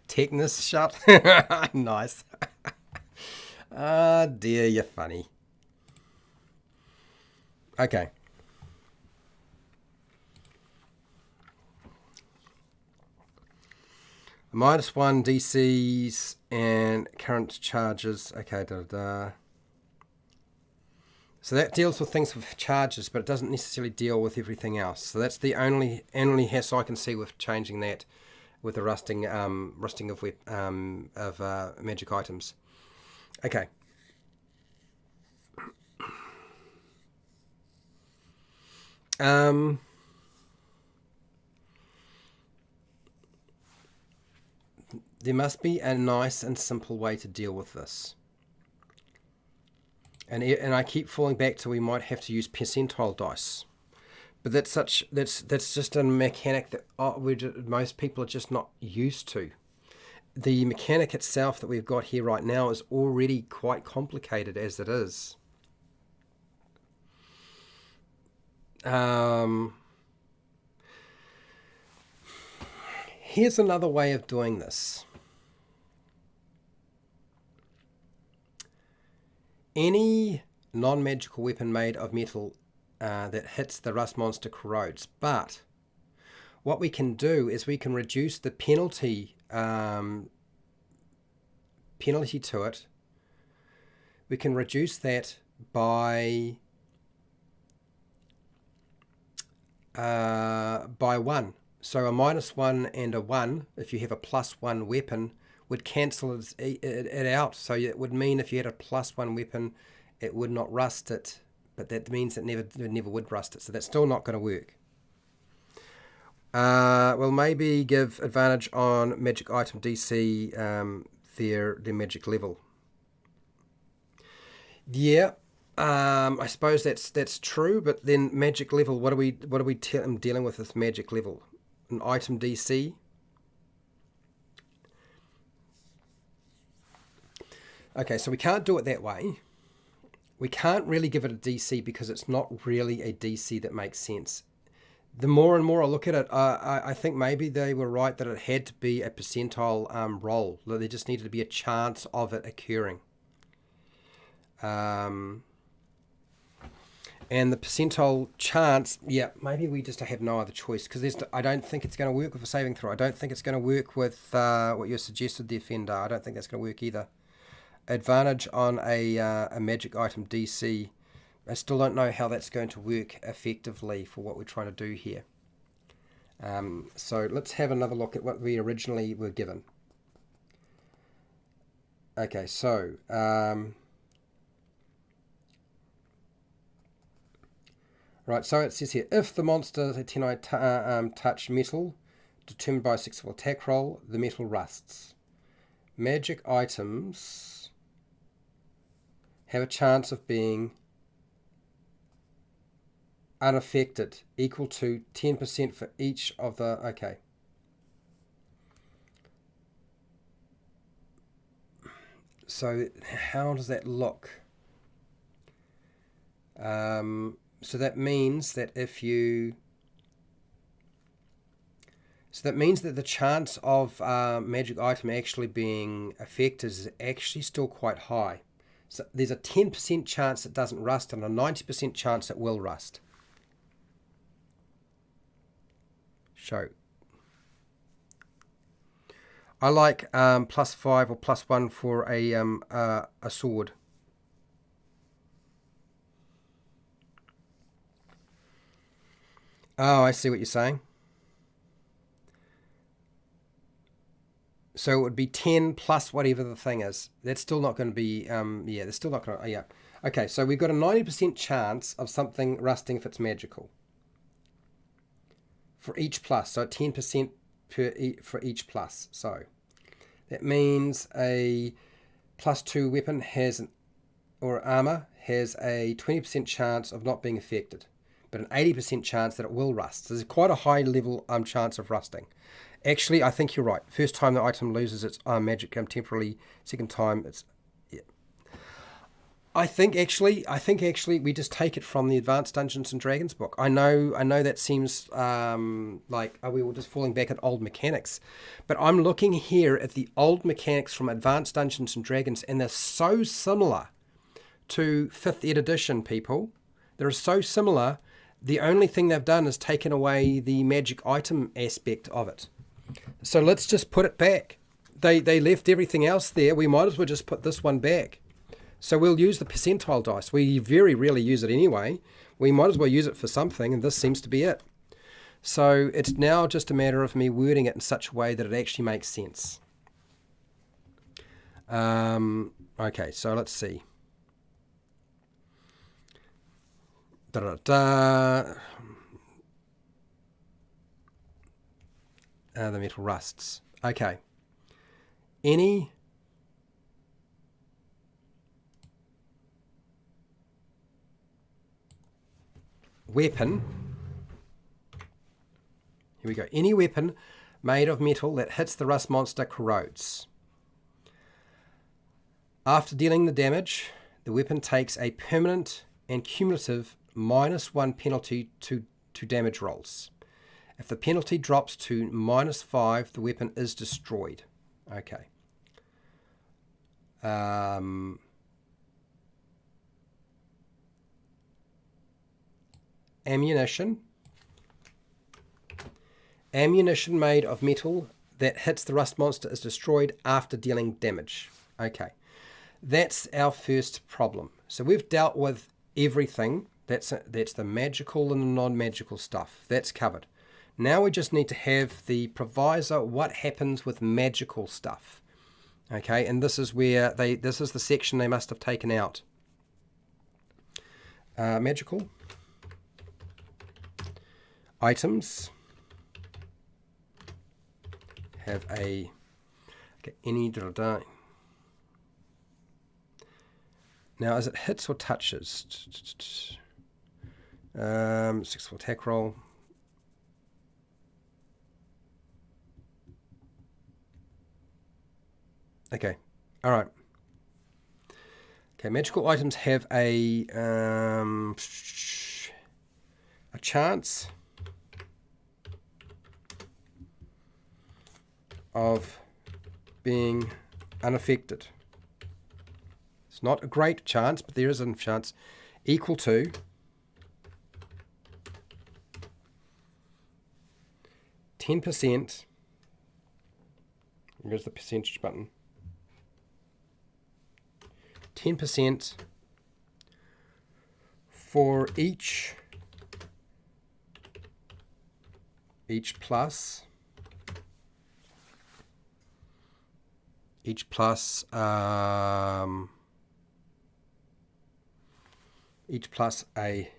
Techness shut. Nice. Ah, dear, you're funny. Okay. -1 DCs and current charges. Okay, So that deals with things with charges, but it doesn't necessarily deal with everything else. So that's the only hassle I can see with changing that with the rusting of magic items. Okay. There must be a nice and simple way to deal with this. And I keep falling back to we might have to use percentile dice. But that's just a mechanic that most people are just not used to. The mechanic itself that we've got here right now is already quite complicated as it is. Here's another way of doing this. Any non-magical weapon made of metal that hits the rust monster corrodes. But what we can do is we can reduce the penalty to it. We can reduce that by 1. So a -1 and a 1, if you have a +1 weapon, would cancel it out. So it would mean if you had a +1 weapon, it would not rust it. But that means it never would rust it. So that's still not going to work. We'll maybe give advantage on magic item DC, their magic level. Yeah, I suppose that's true. But then magic level, what are we dealing with this magic level? An item DC. Okay, so we can't do it that way. We can't really give it a DC because it's not really a DC that makes sense. The more and more I look at it, I think maybe they were right that it had to be a percentile roll. There just needed to be a chance of it occurring. And the percentile chance, yeah, maybe we just have no other choice because I don't think it's going to work with a saving throw. I don't think it's going to work with what you suggested, the offender. I don't think that's going to work either. Advantage on a magic item DC. I still don't know how that's going to work effectively for what we're trying to do here. So let's have another look at what we originally were given. Okay, so right, so it says here, if the monster touch metal determined by a successful attack roll, the metal rusts. Magic items have a chance of being unaffected, equal to 10% for each of the... Okay. So how does that look? So that means that if you... So that means that the chance of magic item actually being affected is actually still quite high. So there's a 10% chance it doesn't rust and a 90% chance it will rust. Show. I like +5 or +1 for a sword. Oh, I see what you're saying. So it would be 10 plus whatever the thing is. That's still not going to be, yeah, that's still not going to, yeah. Okay, so we've got a 90% chance of something rusting if it's magical. For each plus, so 10% for each plus. So that means a +2 weapon has, or armor, has a 20% chance of not being affected, but an 80% chance that it will rust. So there's quite a high level chance of rusting. Actually, I think you're right. First time the item loses its magic temporarily. Second time, it's... Yeah. I think actually we just take it from the Advanced Dungeons and Dragons book. I know that seems like we were just falling back at old mechanics, but I'm looking here at the old mechanics from Advanced Dungeons and Dragons, and they're so similar to 5th ed edition, people. They're so similar. The only thing they've done is taken away the magic item aspect of it. So let's just put it back. They left everything else there. We might as well just put this one back. So we'll use the percentile dice. We very rarely use it anyway. We might as well use it for something, and this seems to be it. So it's now just a matter of me wording it in such a way that it actually makes sense. Okay, so let's see. The metal rusts. Okay. Any weapon, here we go, any weapon made of metal that hits the rust monster corrodes. After dealing the damage, the weapon takes a permanent and cumulative -1 penalty to damage rolls. If the penalty drops to -5, the weapon is destroyed. Okay. Ammunition. Ammunition made of metal that hits the rust monster is destroyed after dealing damage. Okay. That's our first problem. So we've dealt with everything. That's the magical and the non-magical stuff. That's covered. Now we just need to have the provisor, what happens with magical stuff. Okay, and this is where this is the section they must have taken out. Magical items have a any now is it hits or touches? 6 attack roll. Okay, all right. Okay, magical items have a chance of being unaffected. It's not a great chance, but there is a chance equal to 10%. Here's the percentage button. 10% for each plus a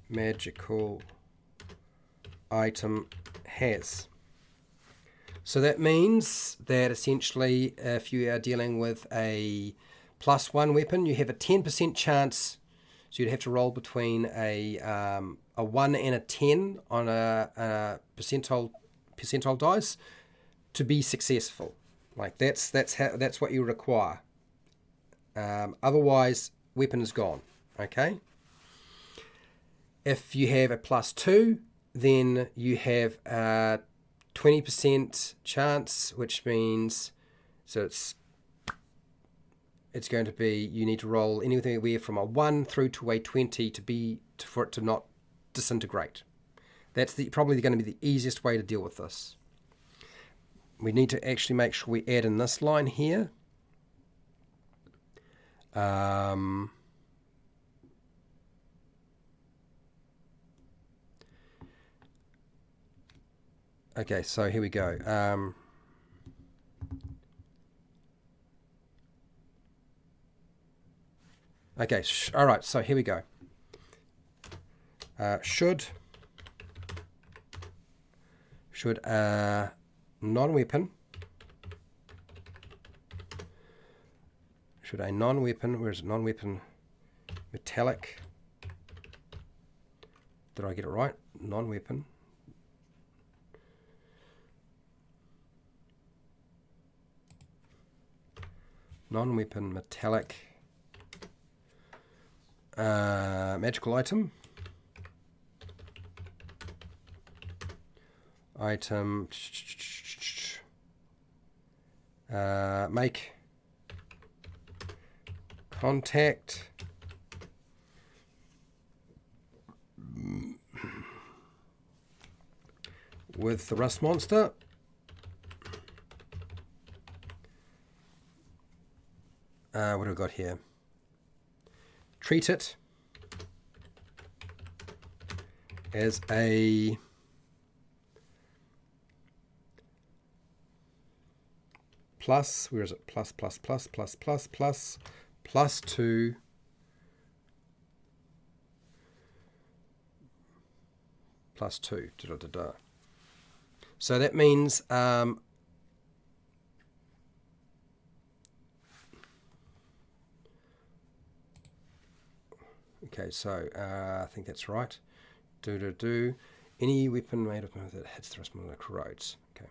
magical item has. So that means that essentially if you are dealing with a +1 weapon, you have a 10% chance, so you'd have to roll between a 1 and a 10 on a percentile dice to be successful. Like that's what you require. Otherwise, weapon is gone. Okay. If you have a +2, then you have a 20% chance, which means so it's going to be you need to roll anywhere from a 1 through to a 20 for it to not disintegrate. That's probably going to be the easiest way to deal with this. We need to actually make sure we add in this line here. Okay, so here we go. Okay, all right, so here we go. Should a non-weapon, where is it, non-weapon metallic, did I get it right? Non-weapon. Non-weapon metallic magical item. Make contact with the rust monster. What have we got here? Treat it as a plus, where is it? Plus 2 plus 2. So that means okay, so I think that's right. Any weapon made of that hits the rust monster corrodes. Okay.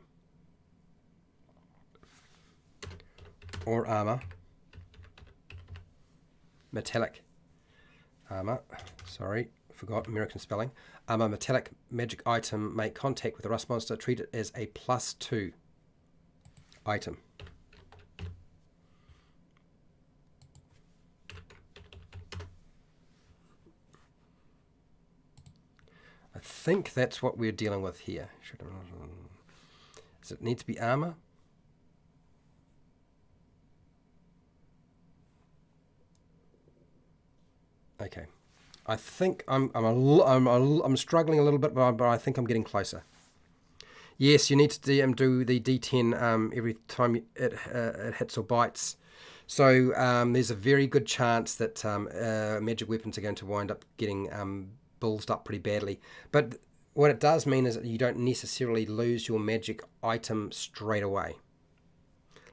Or armor. Metallic armor. Sorry, forgot American spelling. Armor, metallic magic item, make contact with the rust monster. Treat it as a plus 2 item. I think that's what we're dealing with here. Does it need to be armor? Okay, I think I'm struggling a little bit, but I think I'm getting closer. Yes, you need to do the D10 every time it hits or bites. So there's a very good chance that magic weapons are going to wind up getting bullsed up pretty badly. But what it does mean is that you don't necessarily lose your magic item straight away.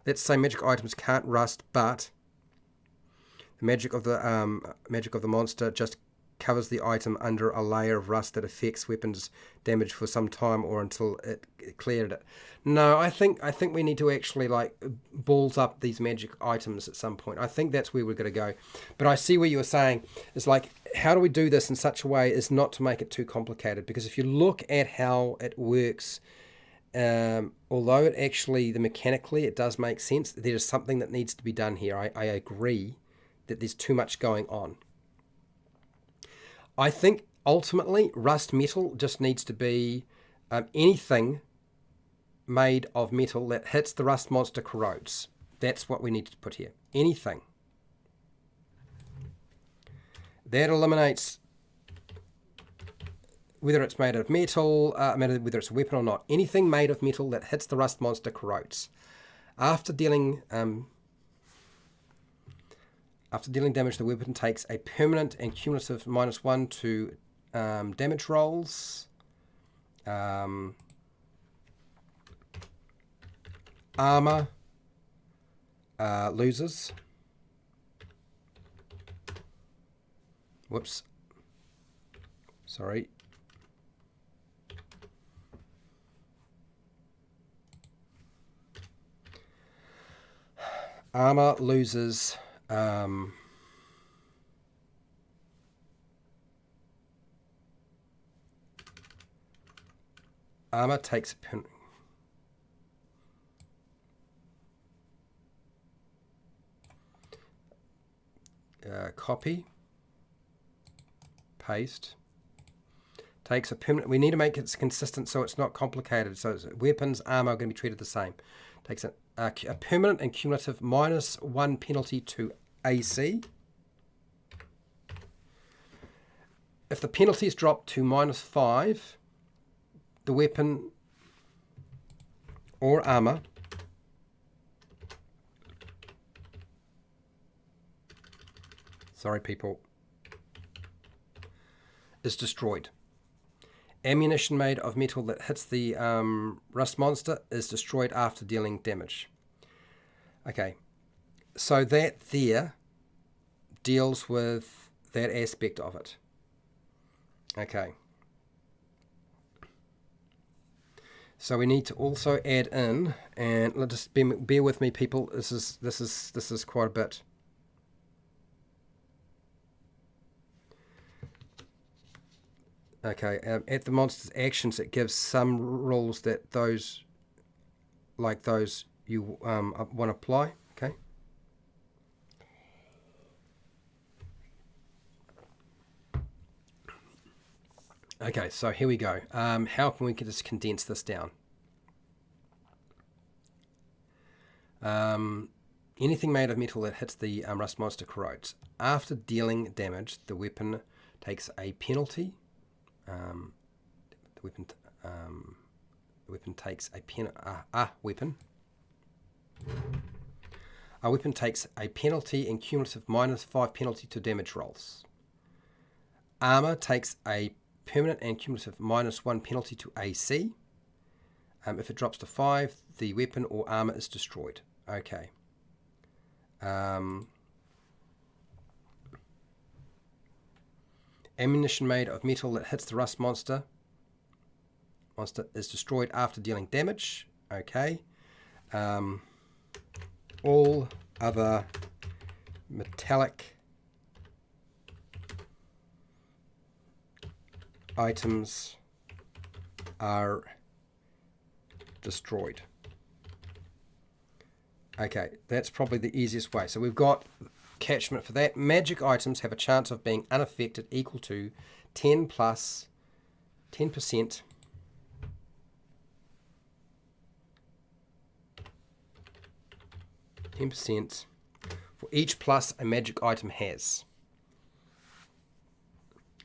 Let's say magic items can't rust, but the magic of the monster just covers the item under a layer of rust that affects weapons damage for some time or until it cleared it. No, I think we need to actually like balls up these magic items at some point. I think that's where we're going to go. But I see what you were saying. It's like, how do we do this in such a way as not to make it too complicated? Because if you look at how it works, although it actually, mechanically, it does make sense, there's something that needs to be done here. I agree that there's too much going on. I think ultimately rust metal just needs to be anything made of metal that hits the rust monster corrodes. That's what we need to put here. Anything. That eliminates whether it's made of metal, whether it's a weapon or not. Anything made of metal that hits the rust monster corrodes. After dealing damage, the weapon takes a permanent and cumulative -1 to damage rolls. Armor loses. Whoops. Sorry. Armor loses. Armor takes copy, paste, takes a permanent. We need to make it consistent so it's not complicated. So weapons, armor are going to be treated the same. Takes a permanent and cumulative -1 penalty to AC. If the penalty is dropped to -5, the weapon or armor is destroyed. Ammunition made of metal that hits the rust monster is destroyed after dealing damage. Okay, so that there deals with that aspect of it. Okay. So we need to also add in, and just bear with me, people. This is quite a bit. Okay, at the monster's actions, it gives some rules that those you want to apply. Okay. Okay, so here we go. How can we just condense this down? Anything made of metal that hits the rust monster corrodes. After dealing damage, the weapon takes a penalty. The weapon takes a weapon takes a penalty and cumulative -5 penalty to damage rolls. Armor takes a permanent and cumulative -1 penalty to AC. If it drops to 5, the weapon or armor is destroyed. Okay. Ammunition made of metal that hits the rust monster is destroyed after dealing damage. Okay. All other metallic items are destroyed. Okay, that's probably the easiest way. So we've got catchment for that. Magic items have a chance of being unaffected equal to 10 plus 10%. 10% for each plus a magic item has.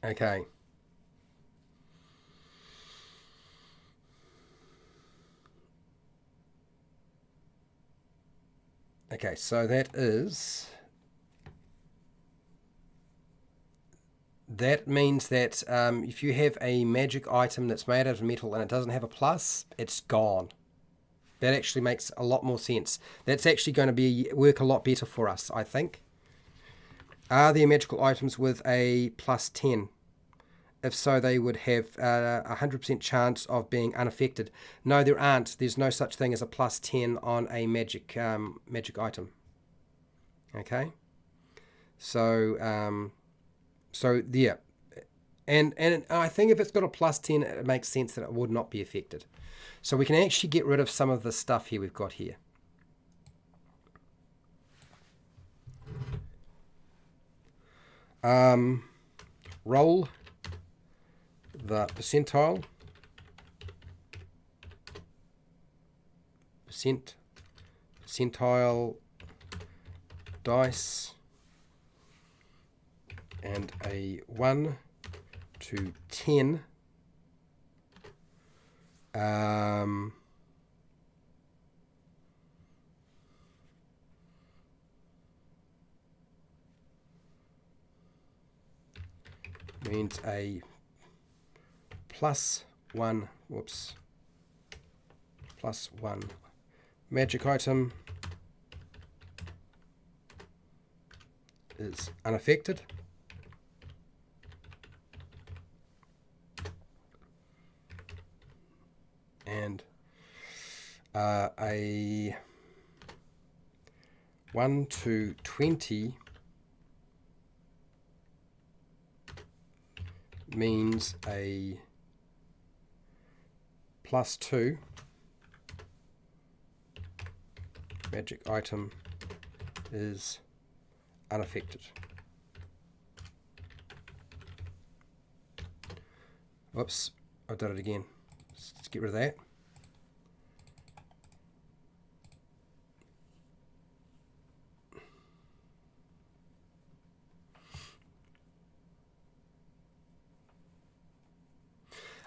Okay. Okay, so that means that if you have a magic item that's made out of metal and it doesn't have a plus, it's gone. That actually makes a lot more sense. That's actually going to work a lot better for us, I think. Are there magical items with a plus 10? If so, they would have a 100% chance of being unaffected. No, there aren't. There's no such thing as a plus 10 on a magic item. Okay? So yeah. And I think if it's got a plus 10, it makes sense that it would not be affected. So we can actually get rid of some of the stuff here we've got here. Roll the percentile dice and a 1 to 10 means a plus 1 magic item is unaffected. And a 1 to 20 means a plus 2 magic item is unaffected. Whoops, I did it again. Let's get rid of that.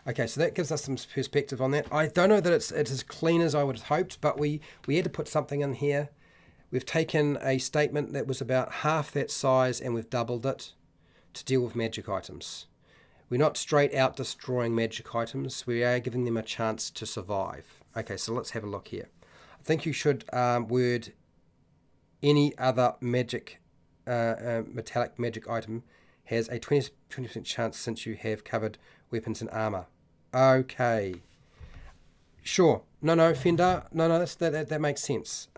Okay, so that gives us some perspective on that. I don't know that it's as clean as I would have hoped, but we had to put something in here. We've taken a statement that was about half that size and we've doubled it to deal with magic items. We're not straight out destroying magic items. We are giving them a chance to survive. Okay, so let's have a look here. I think you should word any other magic metallic magic item has a 20% chance since you have covered weapons and armor. Okay. Sure. No, Fender. No, that makes sense.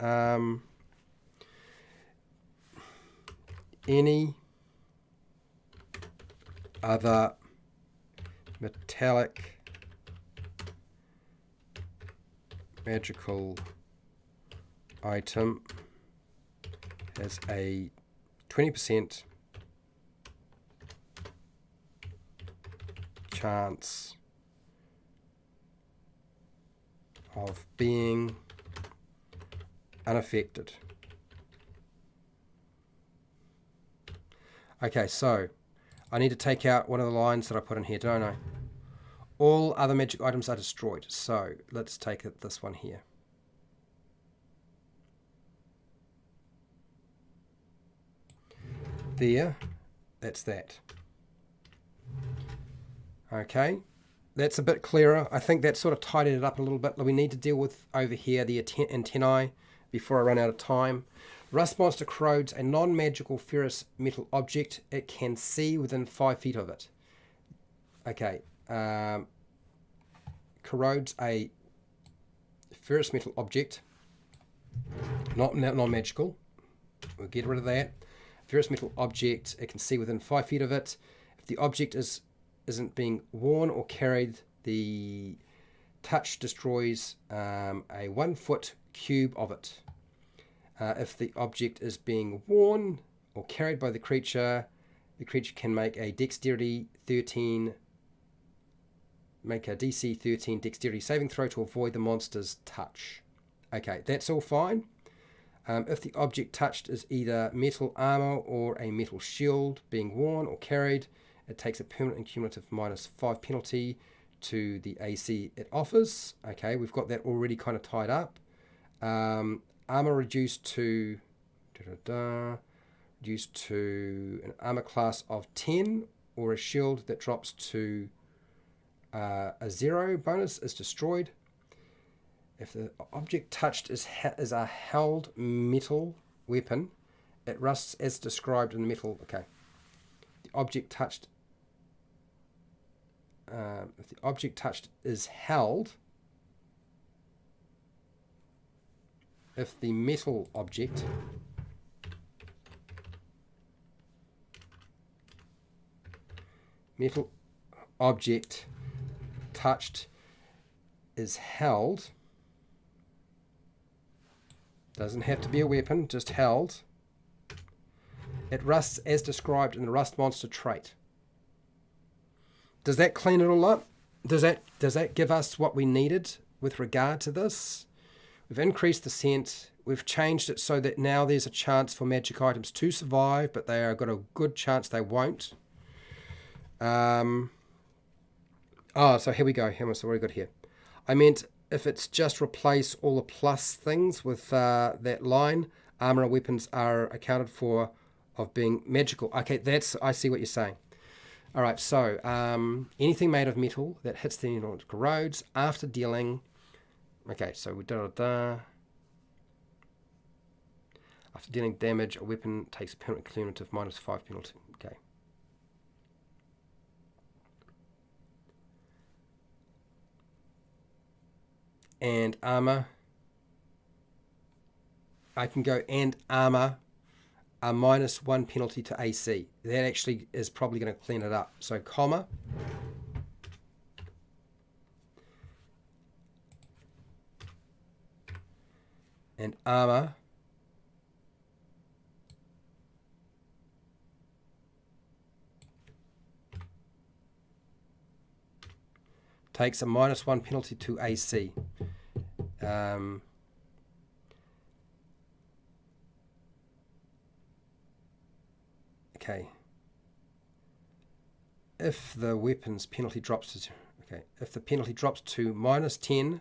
Any other metallic magical item has a 20% chance of being unaffected. Okay, so I need to take out one of the lines that I put in here, don't I? All other magic items are destroyed. So let's take it this one here. There, that's that. Okay, that's a bit clearer. I think that sort of tidied it up a little bit. We need to deal with over here the antennae before I run out of time. Rust monster corrodes a non-magical ferrous metal object. It can see within 5 feet of it. Okay, corrodes a ferrous metal object, not non-magical. We'll get rid of that. Ferrous metal object, it can see within 5 feet of it. If the object isn't being worn or carried, the touch destroys a 1 foot cube of it. If the object is being worn or carried by the creature can make a dexterity 13, make a DC 13 dexterity saving throw to avoid the monster's touch. Okay, that's all fine. If the object touched is either metal armor or a metal shield being worn or carried, it takes a permanent and cumulative -5 penalty to the AC it offers. Okay, we've got that already kind of tied up. Armor reduced to an armor class of 10, or a shield that drops to a 0 bonus is destroyed. If the object touched is a held metal weapon, it rusts as described in the metal. Okay, the object touched. If the object touched is held, if the metal object touched is held, doesn't have to be a weapon, just held, it rusts as described in the rust monster trait. Does that clean it all up? Does that give us what we needed with regard to this? We've increased the scent. We've changed it so that now there's a chance for magic items to survive, but they are got a good chance they won't. So here we go. How much have we got here? I meant if it's just replace all the plus things with that line, armor and weapons are accounted for of being magical. Okay, I see what you're saying. All right, so anything made of metal that hits the enemy or corrodes after dealing. Okay, so we after dealing damage, a weapon takes a permanent cumulative -5 penalty. Okay. And armor. I can go and armor a -1 penalty to AC. That actually is probably going to clean it up. So comma. And armor takes a -1 penalty to AC. Okay. If the weapon's penalty drops to if the penalty drops to -10,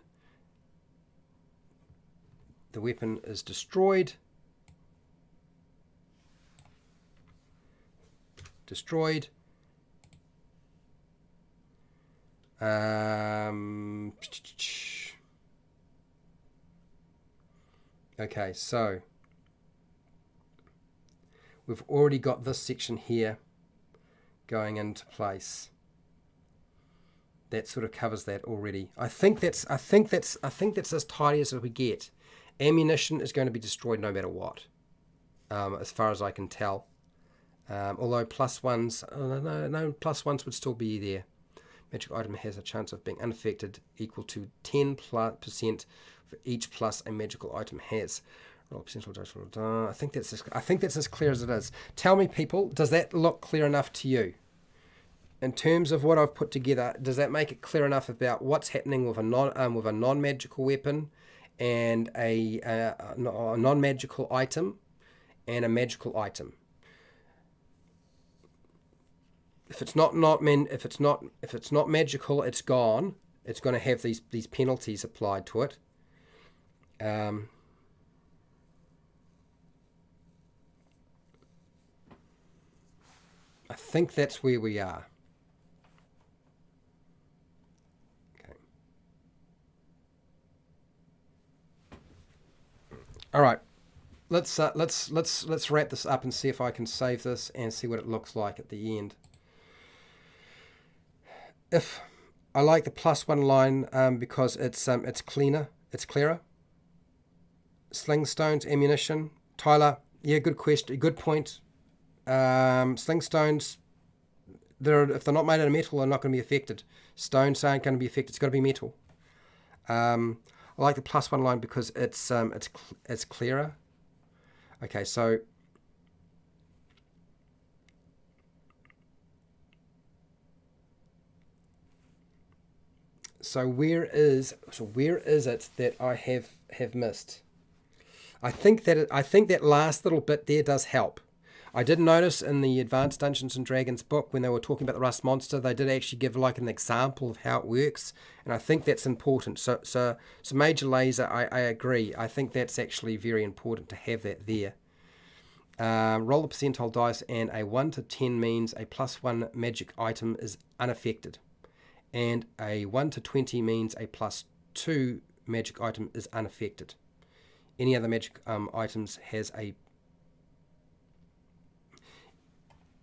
the weapon is destroyed. Okay, so we've already got this section here going into place. That sort of covers that already. I think that's as tidy as we get. Ammunition is going to be destroyed no matter what, as far as I can tell. Although +1s, no, +1s would still be there. Magic item has a chance of being unaffected equal to 10% for each plus a magical item has. I think that's as clear as it is. Tell me, people, does that look clear enough to you? in terms of what I've put together, does that make it clear enough about what's happening with a non-magical weapon and a non-magical item and a magical item? If it's not magical, it's gone. It's going to have these penalties applied to it. I think that's where we are. Okay. All right. Let's wrap this up and see if I can save this and see what it looks like at the end. If I like the +1 line because it's cleaner, it's clearer. Sling stones, ammunition. Tyler, yeah, good question, good point. Sling stones, if they're not made out of metal, they're not going to be affected. Stones aren't going to be affected. It's got to be metal. I like the +1 line because it's clearer. Okay, so where is it that I have missed? I think that last little bit there does help. I did notice in the Advanced Dungeons and Dragons book when they were talking about the rust monster, they did actually give like an example of how it works, and I think that's important. So Major Laser, I agree. I think that's actually very important to have that there. Roll the percentile dice, and a 1 to 10 means a +1 magic item is unaffected, and a 1 to 20 means a +2 magic item is unaffected. Any other magic items has a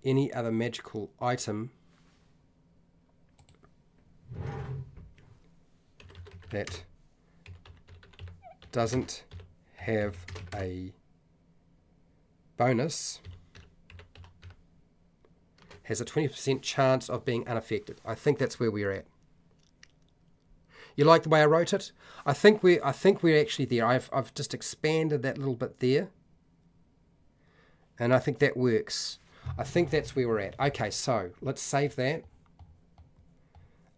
any other magical item that doesn't have a bonus has a 20% chance of being unaffected. I think that's where we're at. You like the way I wrote it? I think we're actually there. I've just expanded that little bit there, and I think that works. I think that's where we're at. Okay, so let's save that.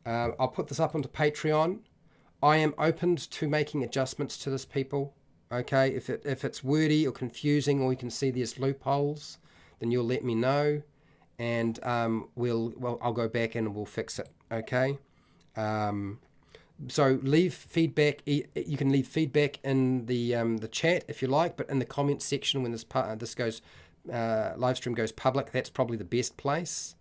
I'll put this up onto Patreon. I am open to making adjustments to this, people. Okay, if it's wordy or confusing, or you can see there's loopholes, then you'll let me know, and I'll go back and we'll fix it. Okay. So leave feedback. You can leave feedback in the chat if you like, but in the comments section when this live stream goes public, that's probably the best place.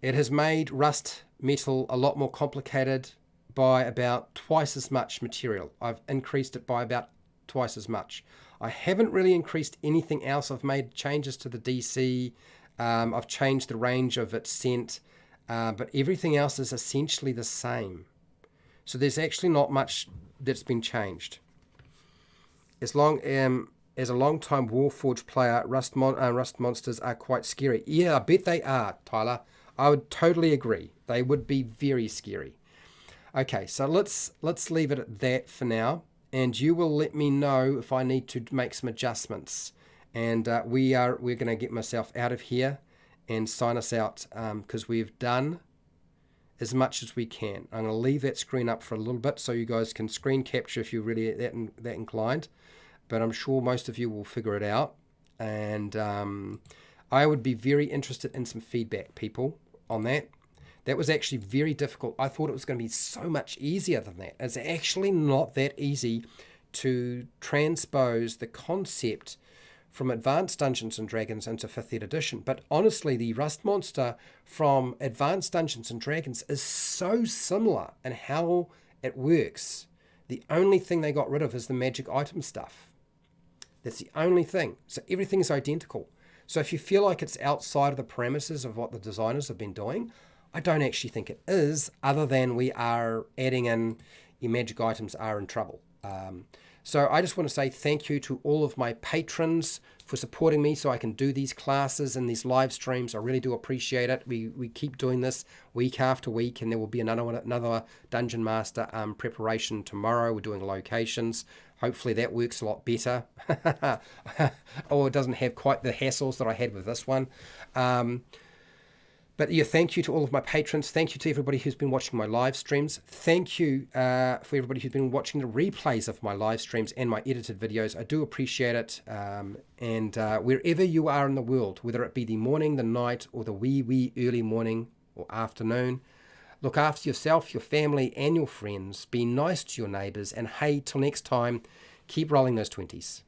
It has made rust metal a lot more complicated by about twice as much material. I've increased it by about twice as much. I haven't really increased anything else. I've made changes to the DC. I've changed the range of its scent, but everything else is essentially the same. So there's actually not much that's been changed. As a long-time Warforged player, rust monsters are quite scary. Yeah, I bet they are, Tyler. I would totally agree. They would be very scary. Okay, so let's leave it at that for now, and you will let me know if I need to make some adjustments. And we're going to get myself out of here and sign us out because we've done as much as we can. I'm going to leave that screen up for a little bit so you guys can screen capture if you're really that inclined. But I'm sure most of you will figure it out. And I would be very interested in some feedback, people, on that. That was actually very difficult. I thought it was going to be so much easier than that. It's actually not that easy to transpose the concept from Advanced Dungeons and Dragons into 5th Ed edition. But honestly, the Rust Monster from Advanced Dungeons and Dragons is so similar in how it works. The only thing they got rid of is the magic item stuff. That's the only thing. So everything's identical. So if you feel like it's outside of the parameters of what the designers have been doing, I don't actually think it is, other than we are adding in your magic items are in trouble. So I just want to say thank you to all of my patrons for supporting me so I can do these classes and these live streams. I really do appreciate it. We keep doing this week after week, and there will be another Dungeon Master preparation tomorrow. We're doing locations. Hopefully that works a lot better. Or it doesn't have quite the hassles that I had with this one. But yeah, thank you to all of my patrons. Thank you to everybody who's been watching my live streams. Thank you for everybody who's been watching the replays of my live streams and my edited videos. I do appreciate it. And wherever you are in the world, whether it be the morning, the night, or the wee early morning or afternoon, look after yourself, your family, and your friends. Be nice to your neighbours. And hey, till next time, keep rolling those 20s.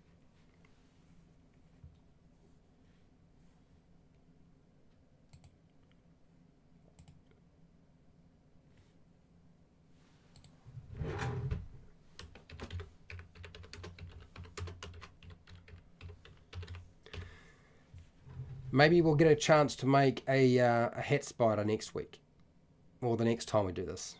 Maybe we'll get a chance to make a hat spider next week, or the next time we do this.